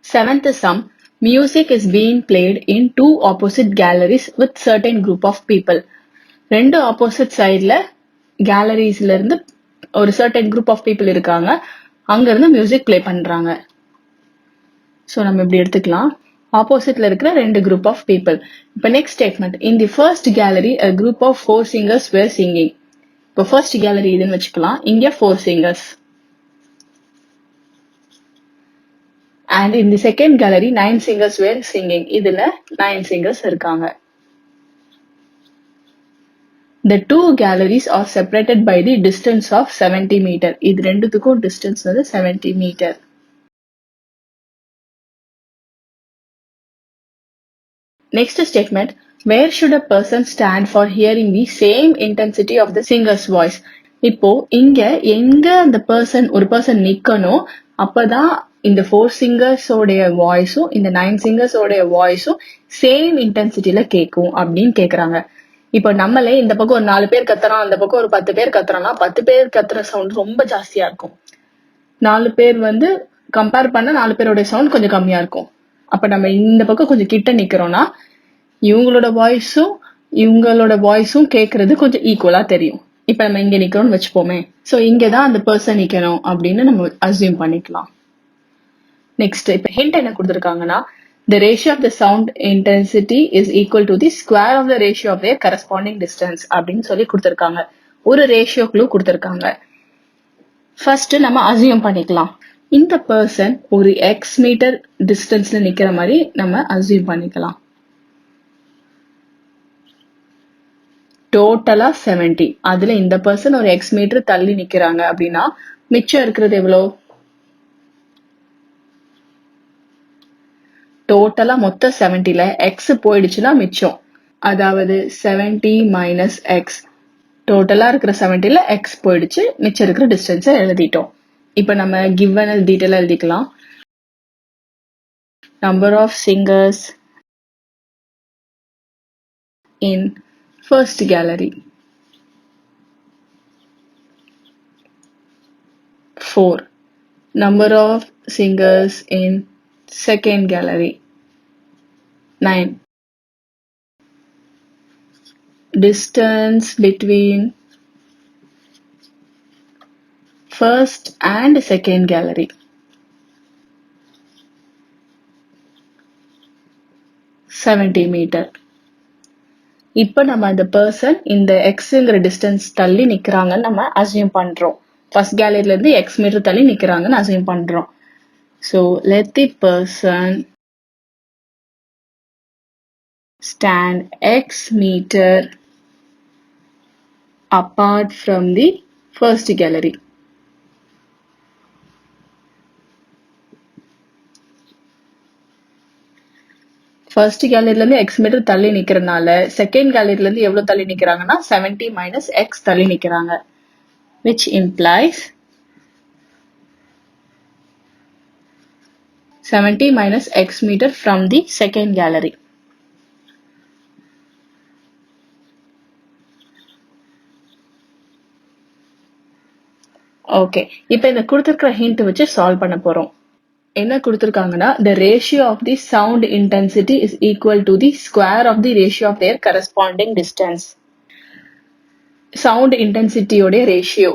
7th sum, music is being played in two opposite galleries with certain group of people. ரெண்டு ஆப்போசிட் சைட்ல கேலரிஸ்ல இருந்து ஒரு certain group of people இருக்காங்க. அங்க இருந்து மியூசிக் ப்ளே பண்றாங்க. ஸோ நம்ம இப்படி எடுத்துக்கலாம். ஆப்போசிட்ல இருக்கிற ரெண்டு குரூப் ஆஃப் பீப்புள். இப்போ next statement, in the first gallery a group of 4 singers were singing. இப்போ ஃபர்ஸ்ட் கேலரி இதுன்னு வச்சுக்கலாம். இங்க 4 singers. And in the second gallery 9 singers were singing. இதுல 9 singers இருக்காங்க. The two galleries are separated by the distance of 70 meter. இது ரெண்டுத்துக்கும் distance வந்து 70 meter. Next statement, where should a person stand for hearing the same intensity of the singer's voice? இப்போ இங்க எங்க அந்த ஒரு பர்சன் நிக்கணும், அப்பதான் இந்த 4 singers ஓடைய வாய்ஸும் இந்த 9 singers ஓடைய வாய்ஸும் சேம் இன்டென்சிட்டியில கேட்கும் அப்படின்னு கேக்குறாங்க. இப்போ நம்மளே இந்த பக்கம் ஒரு 4 பேர் கத்துறோம், அந்த பக்கம் ஒரு 10 பேர் கத்துறோம்னா 10 பேர் கத்துற சவுண்ட் ரொம்ப ஜாஸ்தியா இருக்கும். 4 பேர் வந்து கம்பேர் பண்ண 4 பேரோட சவுண்ட் கொஞ்சம் கம்மியா இருக்கும். அப்ப நம்ம இந்த பக்கம் கொஞ்சம் கிட்ட நிக்கிறோம்னா இவங்களோட வாய்ஸும் இவங்களோட வாய்ஸும் கேட்கறது கொஞ்சம் ஈக்குவலா தெரியும். இப்ப நம்ம இங்க நிக்கிறோம்னு வச்சுப்போமே. சோ இங்கதான் அந்த பர்சன் நிக்கணும் அப்படின்னு நம்ம அசியூம் பண்ணிக்கலாம். நெக்ஸ்ட் இப்ப ஹிண்ட் என்ன கொடுத்திருக்காங்கன்னா, the ratio of the sound intensity is equal to the square of the ratio of their corresponding distance அப்படின்னு சொல்லி கொடுத்திருக்காங்க. ஒரு ரேஷியோ க்ளூ கொடுத்திருக்காங்க. ஃபர்ஸ்ட் நம்ம அசியூம் பண்ணிக்கலாம். இந்த பர்சன் ஒரு எக்ஸ் மீட்டர் டிஸ்டன்ஸ்ல நிக்கிற மாதிரி நம்ம அசியூம் பண்ணிக்கலாம். டோட்டலா 70. அதுல இந்த பர்சன் ஒரு எக்ஸ் மீட்டர் தள்ளி நிக்கிறாங்க அப்படின்னா மிச்சம் இருக்கிறது எவ்வளவு? டோட்டலா மொத்த 70ல எக்ஸ் போயிடுச்சுன்னா மிச்சம், அதாவது 70 மைனஸ் எக்ஸ். டோட்டலா இருக்கிற 70ல எக்ஸ் போயிடுச்சு, மிச்சம் இருக்கிற டிஸ்டன்ஸை எழுதிட்டோம். இப்ப நம்ம கிவன் டீட்டெயிலா எழுதிக்கலாம். Number of singers in first gallery 4. Number of singers in second gallery 9. Distance between first and second gallery 70 meter. இப்ப நம்ம அந்த பர்சன் இந்த எக்ஸ்ங்கிற டிஸ்டன்ஸ் தள்ளி நிக்கிறாங்கன்னு நம்ம அசியூம் பண்றோம். ஃபர்ஸ்ட் கேலரியில இருந்து எக்ஸ் மீட்டர் தள்ளி நிக்கிறாங்கன்னு அசியூம் பண்றோம். So let the person stand x meter apart from the first gallery. First கேலரில இருந்து எக்ஸ் மீட்டர் தள்ளி நிக்கிறனால செகண்ட் கேலரில இருந்து எவ்வளவு தள்ளி நிக்கிறாங்கன்னா 70 மைனஸ் எக்ஸ் தள்ளி நிக்கிறாங்க, which implies 70 minus x meter from the second gallery. Okay, இப்போ இந்த கொடுத்திருக்கிற ஹிண்ட் வச்சு சால்வ் பண்ண போறோம். என்ன கொடுத்திருக்காங்கன்னா, the ratio of the sound intensity is equal to the square of the ratio of their corresponding distance. Sound இன்டென்சிட்டியோட ratio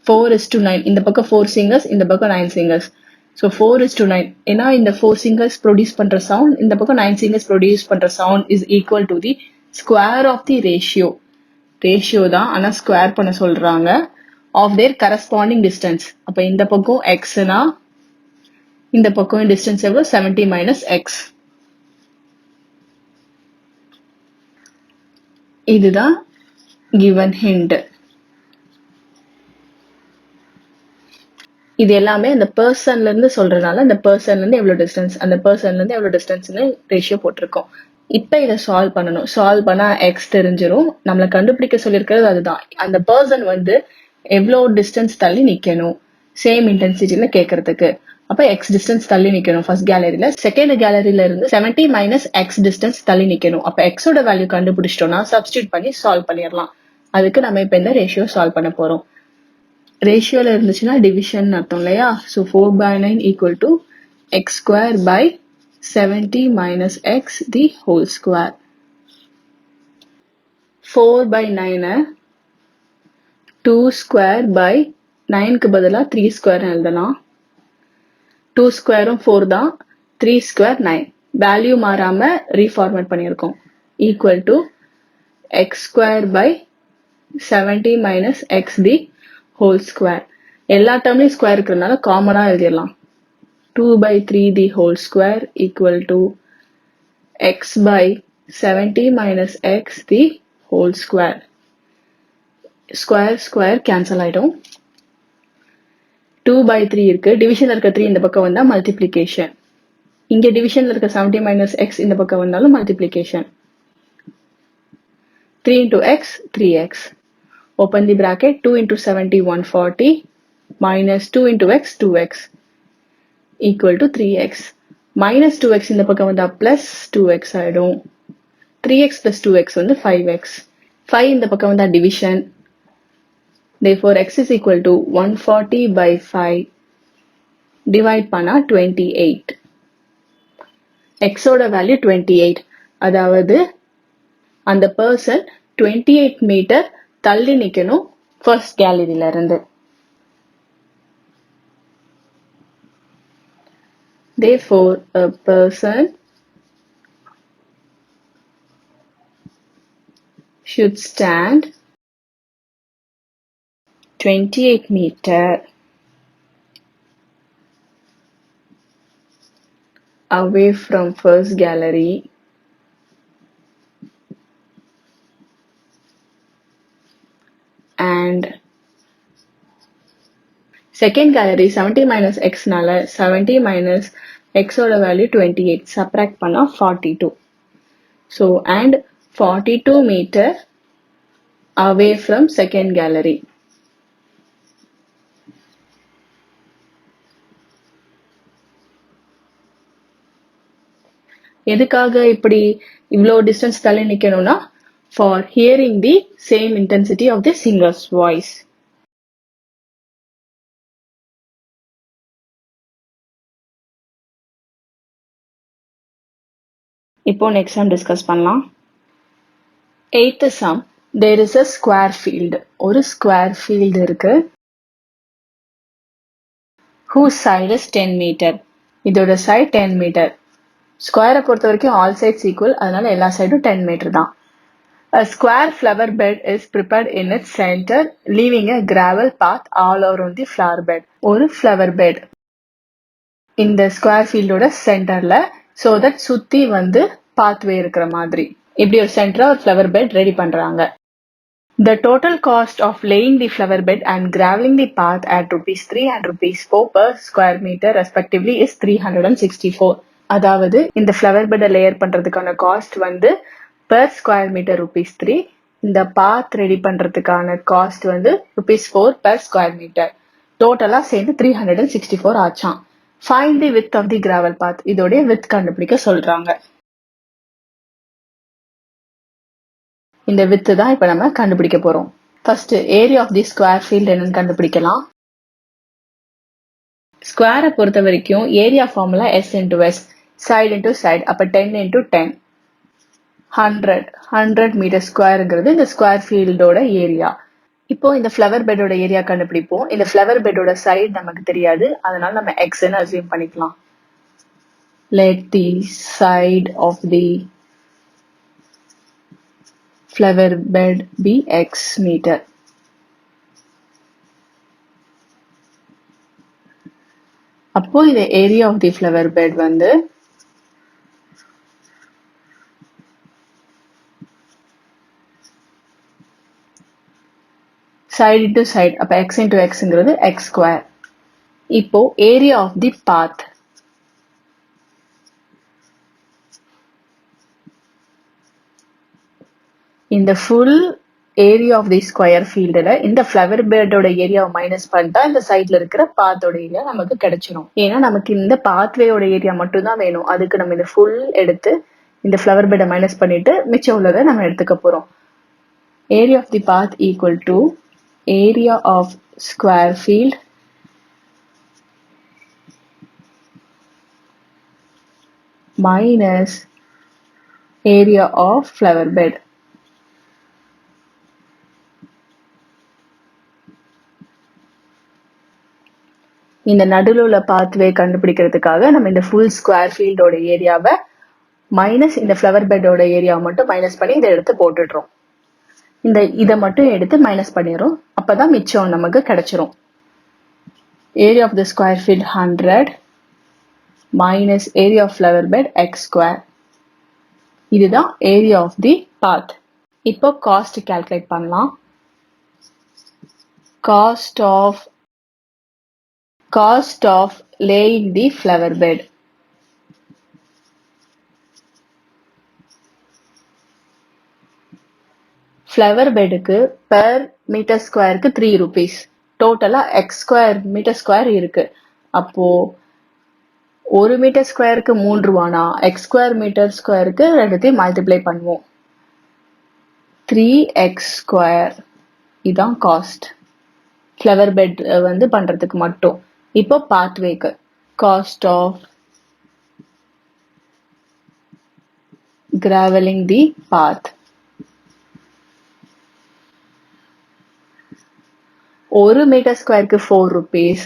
4:9. இந்த பக்கம் 4 சிங்கர்ஸ், இந்த பக்கம் 9 சிங்கர்ஸ். ஸோ 4:9. ஏன்னா இந்த 4 சிங்கர்ஸ் ப்ரொடியூஸ் பண்ற சவுண்ட், இந்த பக்கம் 9 சிங்கர்ஸ் ப்ரொடியூஸ் பண்ற sound is equal to the square of the ratio. Ratio தான், ஆனா ஸ்கொயர் பண்ண சொல்றாங்க. Of their corresponding distance. அப்ப இந்த பக்கம் எக்ஸ்னா இந்த பக்கம் டிஸ்டன்ஸ் எவ்வளவு? 70 மைனஸ் எக்ஸ். இதுதான் given hint. இது எல்லாமே அந்த பர்சன்ல இருந்து சொல்றதுனால அந்த பர்சன்ல இருந்து எவ்வளவு டிஸ்டன்ஸ், அந்த பர்சன்ல இருந்து எவ்வளவு டிஸ்டன்ஸ்னு ரேஷியோ போட்டிருக்கோம். இப்ப இதை சால்வ் பண்ணணும். சால்வ் பண்ணா எக்ஸ் தெரிஞ்சிரும். நம்மளை கண்டுபிடிக்க சொல்லியிருக்கிறது அதுதான். அந்த பர்சன் வந்து எவ்வளவு டிஸ்டன்ஸ் தள்ளி நிக்கணும் சேம் இன்டென்சிட்டியில கேட்கறதுக்கு. அப்ப எக்ஸ் டிஸ்டன்ஸ் தள்ளி நிக்கணும் ஃபர்ஸ்ட் கேலரியில. செகண்ட் கேலரியில இருந்து 70 மைனஸ் எக்ஸ் டிஸ்டன்ஸ் தள்ளி நிக்கணும். அப்ப எக்ஸோட வேல்யூ கண்டுபிடிச்சிட்டோம்னா சப்ஸ்டியூட் பண்ணி சால்வ் பண்ணிடலாம். அதுக்கு நம்ம இப்ப இந்த ரேஷியோ சால்வ் பண்ண போறோம். ரேஷியோல இருந்துச்சுன்னா டிவிஷன் அர்த்தம் இல்லையா? So 4/9 equal to x square by 70 minus x the whole square. 4/9 2 square by 9க்கு பதிலா 3 ஸ்கொயர் எழுதலாம். 2 ஸ்கொயரும் 4 தான், 3 ஸ்கொயர் 9. வேல்யூ மாறாம ரீஃபார்மேட் பண்ணியிருக்கோம். Equal to x square by 70 minus x the whole square. எல்லா டேர்ம்லயும் ஸ்கொயர் இருக்கிறதுனால காமனா எழுதிடலாம். 2/3 the whole square equal to x by 70 minus x the whole square. Square square cancel ஆயிடும். 2/3 இருக்கு. டிவிஷன்ல இருக்க 3 இந்த பக்கம் வந்தா மல்டிப்ளிகேஷன். இங்க டிவிஷன்ல இருக்க 70 மைனஸ் எக்ஸ் இந்த பக்கம் வந்தாலும் multiplication. 3 into x 3x. Open the bracket. 2 into 70 140 minus 2 into x 2x equal to 3x. Minus 2x இந்த பக்கம் வந்தா plus 2x ஆயிடும். 3x plus 2x வந்து 5x. 5 இந்த பக்கம் வந்தா division. Therefore x is equal to 140 by 5 divide பண்ணா 28. எக்ஸோட வேல்யூ 28. அதாவது அந்த பர்சன் 28 மீட்டர் தள்ளி நிக்கணும் ஃபர்ஸ்ட் கேலரியில இருந்து. Therefore, a person should stand 28 meter away from first gallery and second gallery 70 minus x நால 70 minus x ஓட value 28 subtract பண்ணா 42. So and 42 meter away from second gallery. எதுக்காக இப்படி இவ்வளோ டிஸ்டன்ஸ் தள்ளி நிக்கணும்னா for hearing the same intensity of the singer's voice. இப்போ next sum discuss பண்ணலாம். 8th sum, there is a square field. ஒரு square field இருக்கு. whose side is 10 meter. இதோட side 10 metre. ஸ்கொயரை பொறுத்த வரைக்கும் ஆல் சைட்ஸ் ஈக்குவல், அதனால எல்லா சைடும் 10 மீட்டர் தான். A square flower bed is prepared in its center, leaving a gravel path all around the flower bed. ஒரு flower bed இந்த ஸ்கொயர் ஃபீல்டோட சென்டர்ல, so that சுத்தி வந்து பாத்வே இருக்கிற மாதிரி இப்படி ஒரு சென்டரா ஒரு flower bed ரெடி பண்றாங்க. The total cost of laying the flower bed and graveling the path at ₹3 and ₹4 per square meter respectively is 364. அதாவது இந்த ஃப்ளவர் பெட்டை லேயர் பண்றதுக்கான காஸ்ட் வந்து per square meter ₹3, இந்த பாத் ரெடி பண்றதுக்கான காஸ்ட் வந்து ₹4 per square meter. டோட்டலா சேர்ந்து 364 ஆச்சாம். Find the width of the gravel path. இதோடைய width கண்டுபிடிக்க சொல்றாங்க. இந்த width தான் இப்ப நம்ம கண்டுபிடிக்க போறோம். First area of the square field என்னன்னு கண்டுபிடிக்கலாம். ஸ்கொயரை பொறுத்த வரைக்கும் area formula S into S, side into side, அப்ப 10 into 10, 100 மீட்டர் ஸ்கொயருங்கிறது இந்த ஸ்கொயர் ஃபீல்டோட ஏரியா. இப்போ இந்த ஃப்ளவர் பெட்டோட ஏரியா கண்டுபிடிப்போம். இந்த ஃப்ளவர் பெட்டோட சைடு நமக்கு தெரியாது, அதனால நம்ம எக்ஸ்ன்னு அசியூம் பண்ணிக்கலாம். Let the side of the flower bed be x meter. அப்போ இந்த area of the flower bed வந்து side into side, அப்ப x into xங்கிறது x square. இப்போ ஏரியா ஆஃப் தி பாத், இந்த full area of the square ஃபீல்டுல இந்த flower பெட்டோட ஏரியாவை மைனஸ் பண்ணிட்டா இந்த சைட்ல இருக்கிற பாத்தோட ஏரியா நமக்கு கிடைச்சிடும். ஏன்னா நமக்கு இந்த பாத்வேயோட ஏரியா மட்டும் தான் வேணும். அதுக்கு நம்ம இந்த ஃபுல் எடுத்து இந்த ஃப்ளவர் பெட்டை மைனஸ் பண்ணிட்டு மிச்சம் உள்ளதை நம்ம எடுத்துக்க போறோம். Area of the path equal to area of square field minus area of flower bed. இந்த நடுவில் உள்ள பாத்வே கண்டுபிடிக்கிறதுக்காக நம்ம இந்த ஃபுல் ஸ்கொயர் ஃபீல்டோட ஏரியாவை மைனஸ் இந்த ஃப்ளவர் பெட்டோட ஏரியாவை மட்டும் மைனஸ் பண்ணி இதை எடுத்து போட்டுடுறோம். இதை மட்டும் எடுத்து மைனஸ் பண்ணிடுறோம். அப்பதான் மிச்சம் நமக்கு கிடைச்சிரும். Area of the square field 100 minus area of flower bed x square. இதுதான் ஏரியா ஆஃப் தி பாத். இப்போ காஸ்ட் கால்குலேட் பண்ணலாம். Cost of laying the flower bed. Flower பெட்டுக்கு பெர் மீட்டர் ஸ்கொயருக்கு ₹3. டோட்டலா எக்ஸ் ஸ்கொயர் மீட்டர் ஸ்கொயர் இருக்கு. அப்போ 1 metre ஸ்கொயருக்கு ₹3, X square metre ஸ்கொயருக்கு ரெண்டுத்தையும் மல்டிப்ளை பண்ணுவோம். 3x ஸ்கொயர் இதான் காஸ்ட் ஃப்ளவர் பெட் வந்து பண்றதுக்கு மட்டும். இப்போ பாத்வேக்கு cost of graveling the path. ஒரு மீட்டர் ஸ்கொயருக்கு 4 rupees.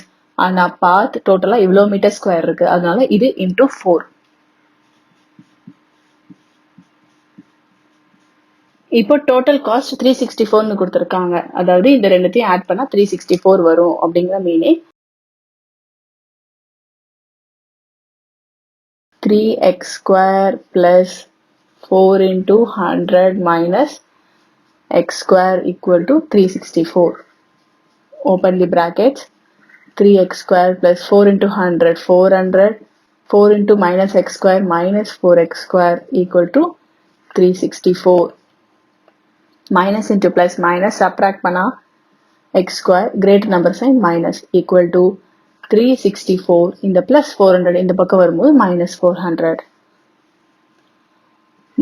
ஆனா பாத் டோட்டலா இவ்வளோ மீட்டர் ஸ்கொயர் இருக்கு, அதனால இது இன்டூ 4. இப்போ டோட்டல் காஸ்ட் 364 கொடுத்துருக்காங்க. அதாவது இந்த ரெண்டுத்தையும் ஆட் பண்ணா 364 வரும் அப்படிங்கிற meaning. 3x square plus 4 into 100 minus x square equal to 364. Open the brackets. 3x square plus 4 into 100, 400. 4 into minus x square minus 4x square equal to 364. Minus into plus minus subtract பண்ணா x square greater number sign minus equal to 364. இந்த plus 400 இந்த பக்கம் வரும்போது minus 400.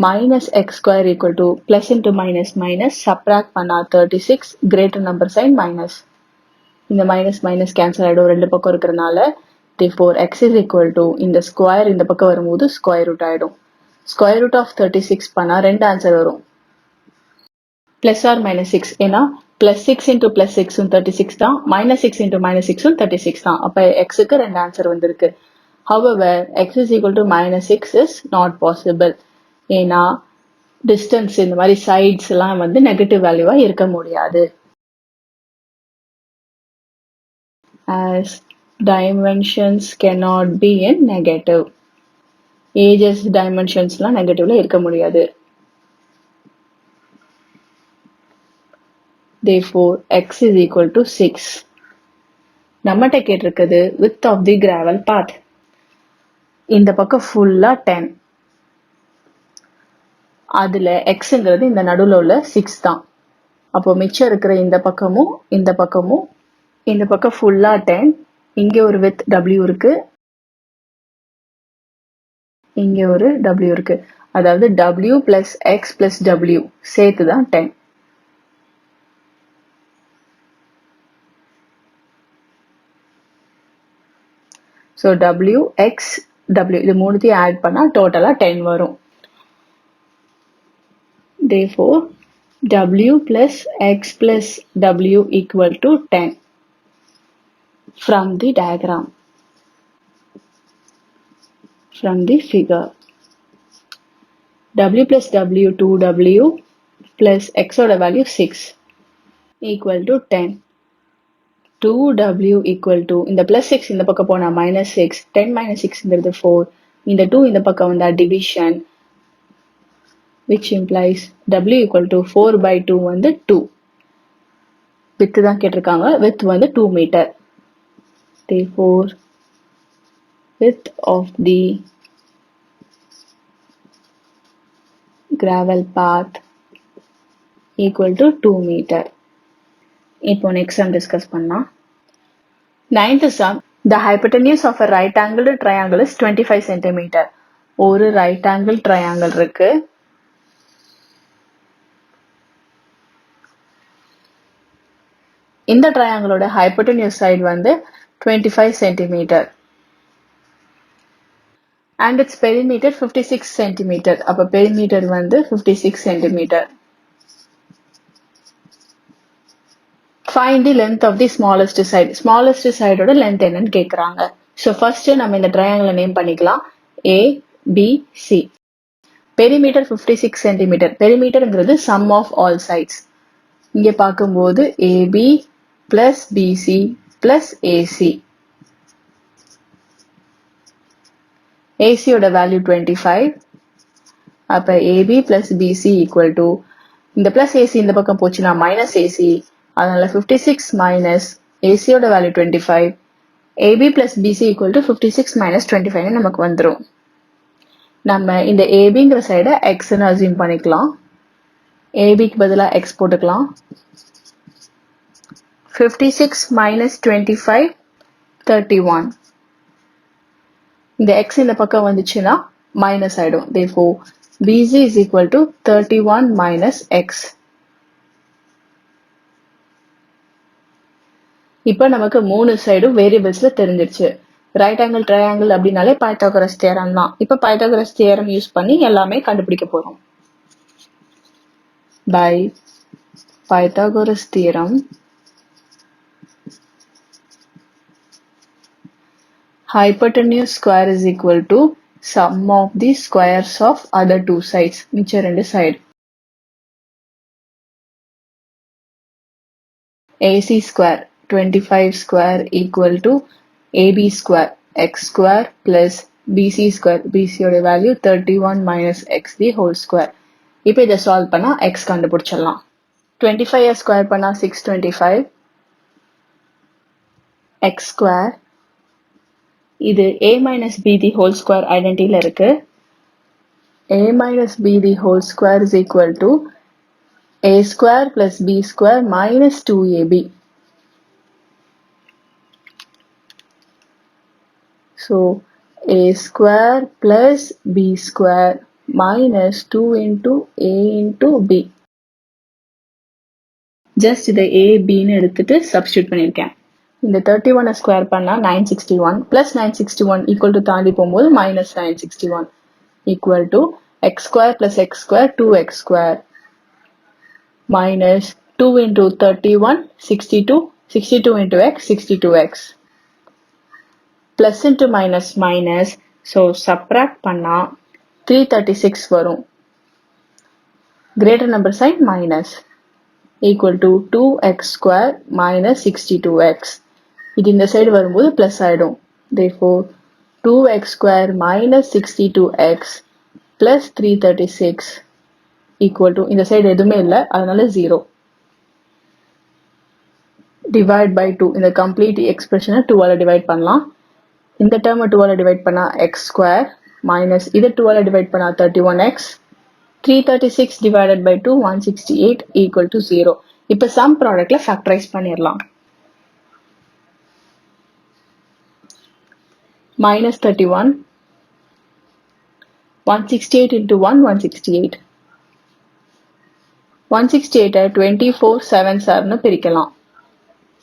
Minus x square equal to plus into minus minus subtract பண்ணா 36 greater number sign minus. இந்த minus minus cancel ஆயிடும் ரெண்டு பக்கம் இருக்கிறனால. Therefore x is equal to இந்த square இந்த பக்கம் வரும்போது square root ஆயிடும். Square root of 36 பண்ணா ரெண்டு ஆன்சர் வரும். Plus or minus 6. ஏன்னா plus 6 into plus 6 36 தான், minus 6 into minus 6 36 தான். அப்ப x க்கு ரெண்டு ஆன்சர் வந்திருக்கு. However, x is equal to minus 6 is not possible. ஏன்னா distance இந்த மாதிரி sides எல்லாம் வந்து நெகட்டிவ் வேல்யூவா இருக்க முடியாது. As dimensions cannot be in negative. Ages dimensions எல்லாம் நெகட்டிவ்ல இருக்க முடியாது. Therefore, x is equal to 6. நம்மட்ட கேட்டிருக்குது width of the gravel path. இந்த பக்கம் ஃபுல்லா 10. அதுல xங்கிறது இந்த நடுவுல உள்ள 6 தான். அப்போ மிச்சம் இருக்கிற இந்த பக்கமும் இந்த பக்கமும் இந்த பக்கம் ஃபுல்லா 10. இங்க ஒரு width w இருக்கு, இங்க ஒரு w இருக்கு. அதாவது w plus x plus w சேர்த்து தான் 10. So w, x, w இது மூணுத்தையும் ஆட் பண்ணா டோட்டலா 10 வரும். Therefore, w plus x plus w equal to 10 from the diagram, from the figure. W plus w 2w plus x oda value 6 equal to 10. 2w equal to இந்த plus 6 இந்த பக்கம் போனா minus 6, 10 minus 6 இங்கிறது 4, இந்த 2 இந்த பக்கம் வந்தா division, which implies w equal to 4 by 2 வந்து 2. width தான் கேட்டிருக்காங்க, width வந்து 2 meter. Therefore, width of the gravel path equal to 2 meter. இப்போ next sum discuss பண்ணலாம். Ninth sum, the hypotenuse of a right angled triangle is 25 cm. ஒரு right angle triangle இருக்கு. இந்த triangleோட hypotenuse side வந்து 25 cm. And its perimeter 56 cm. அப்ப perimeter வந்து 56 cm. Find the length of the smallest side. Smallest side ஓட length என்னன்னு கேக்குறாங்க. So first நம்ம இந்த triangle நேம் பண்ணிக்கலாம். A, B, C. Perimeter 56 cm. Perimeterங்கிறது sum of all sides. இங்க பார்க்கும்போது AB plus BC plus AC. AC ஓட value 25. அப்ப AB plus BC equal to இந்த plus AC இந்த பக்கம் போச்சுன்னா minus AC. அதனால 56 minus AC ஓட value 25. AB plus BC equal to 56 minus 25 நமக்கு வந்துரும். நம்ம இந்த ABங்கிற சைட Xன்னு assume பண்ணிக்கலாம். ABக்கு பதிலா X போட்டுக்கலாம். 56 minus 25, 31. இந்த X இந்த பக்கம் வந்துச்சுன்னா minus ஆயிடும். Therefore, BC is equal to 31 minus X. இப்ப நமக்கு மூணு சைடும் வேரியபிள்ஸ்ல தெரிஞ்சிருச்சு. ரைட் ஆங்கிள் ட்ரையாங்கிள் அப்படின்னாலே பைத்தாகரஸ் தியரம் தான். இப்போ பைத்தாகரஸ் தியரம் யூஸ் பண்ணி எல்லாமே கண்டுபிடிக்க போறோம். By Pythagoras theorem hypotenuse square is equal to sum of the squares of other two sides. மிச்ச ரெண்டு side. AC square 25 square equal to AB square x square plus BC square. BC ஓட value 31 minus x the whole square. இப்போ இதை solve பண்ணா x கண்டுபிடிச்சிடலாம். 25 square பண்ணா 625 x square. இது a minus b the whole square ஐடென்டிட்டில இருக்கு. a minus b the whole square is equal to a square plus b square minus 2ab. So a square plus b square minus 2 into a into b. Just இதை a bன்னு எடுத்துட்டு substitute பண்ணியிருக்கேன். இந்த 31 square பண்ணா 961 plus 961 equal to தாண்டி போகும்போது minus 961 equal to x square plus x square 2x square minus 2 into 31 62 62 into x 62x plus into minus minus so subtract பண்ணா 336 வரும். greater number sign minus equal to 2x square minus 62x. இது இந்த side வரும்போது plus ஆயிடும். therefore 2x square minus 62x plus 336 equal to இந்த side எதுவுமே இல்லை அதனால 0. divide by 2 இந்த complete expression 2 ஆல divide பண்ணலாம். இந்த term 2 ஆல divide பண்ணா x square minus இது 2 ஆல divide பண்ணா 31x 336 divided by 2 168 equal to 0. இப்போ sum productல factorize பண்ணிடலாம். minus 31 168 into 1 168 168 24 7 சார்னு பிரிக்கலாம்.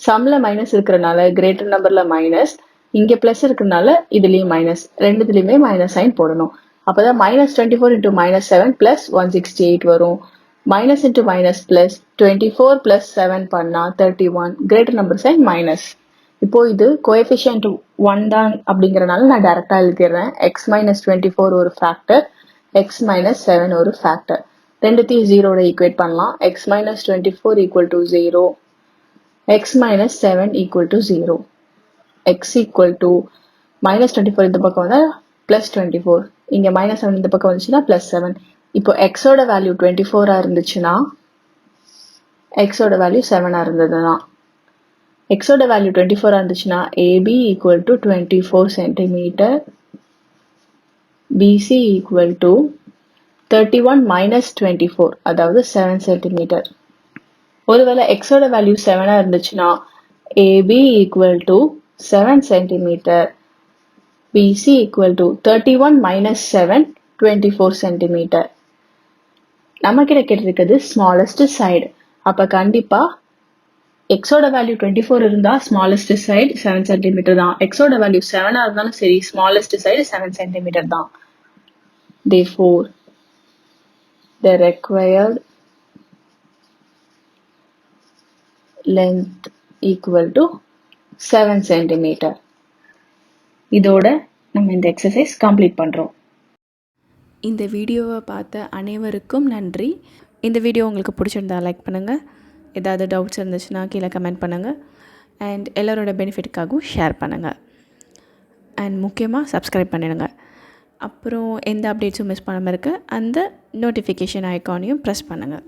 சம்ல மைனஸ் இருக்கிறனால கிரேட்டர் நம்பர்ல மைனஸ், இங்க பிளஸ் இருக்கிறனால இதுலயும் மைனஸ், ரெண்டுத்துலயுமே மைனஸ் சைன் போடணும். அப்பதான் மைனஸ் 24 into minus 7 plus 168 வரும். Minus into minus plus 24 plus 7 பண்ணா 31 கிரேட்டர் நம்பர் சைன் மைனஸ். இப்போ இது கோஎஃபிஷியன்ட் 1 தான் அப்படிங்கறனால நான் டைரக்டா எழுதிடுறேன். x minus 24 ஒரு ஃபேக்டர், x minus 7 ஒரு ஃபேக்டர். ரெண்டுத்தையும் 0 ஓட ஈக்குவேட் பண்ணலாம். x minus 24 equal to 0, x minus 7 equal to 0. x equal to minus 24 இந்த பக்கம் வந்தா plus 24, இங்க minus 7 இந்த பக்கம் வந்துச்சுன்னா plus 7. இப்போ x ஓட வேல்யூ 24 இருந்துச்சுன்னா x ஓட வேல்யூ 7 இருந்ததுன்னா, x ஓட வேல்யூ 24 இருந்துச்சுன்னா AB equal to 24 cm, BC equal to 31 minus 24 அதாவது 7 cm. ஒருவேளை x ஓட வேல்யூ 7 இருந்துச்சுன்னா AB equal to 7 cm, BC equal to 31 minus 7 24 cm. நமக்கு கிடைக்கிறது smallest side. அப்ப கண்டிப்பா x ஓட வேல்யூ 24 இருந்தா smallest side 7 cm தான். x ஓட வேல்யூ 7 இருந்தாலும் சரி smallest side 7 cm தான். Therefore the required length equal to 7 cm. இதோட நம்ம இந்த எக்ஸசைஸ் கம்ப்ளீட் பண்றோம். இந்த வீடியோவை பார்த்த அனைவருக்கும் நன்றி. இந்த வீடியோ உங்களுக்கு பிடிச்சிருந்தா லைக் பண்ணுங்கள். ஏதாவது டவுட்ஸ் இருந்துச்சுன்னா கீழே கமெண்ட் பண்ணுங்கள். அண்ட் எல்லோரோட பெனிஃபிட்டுக்காகவும் ஷேர் பண்ணுங்கள். அண்ட் முக்கியமாக சப்ஸ்கிரைப் பண்ணிடுங்க. அப்புறம் எந்த அப்டேட்ஸும் மிஸ் பண்ணாமல் இருக்க அந்த நோட்டிஃபிகேஷன் ஐக்கானையும் ப்ரெஸ் பண்ணுங்கள்.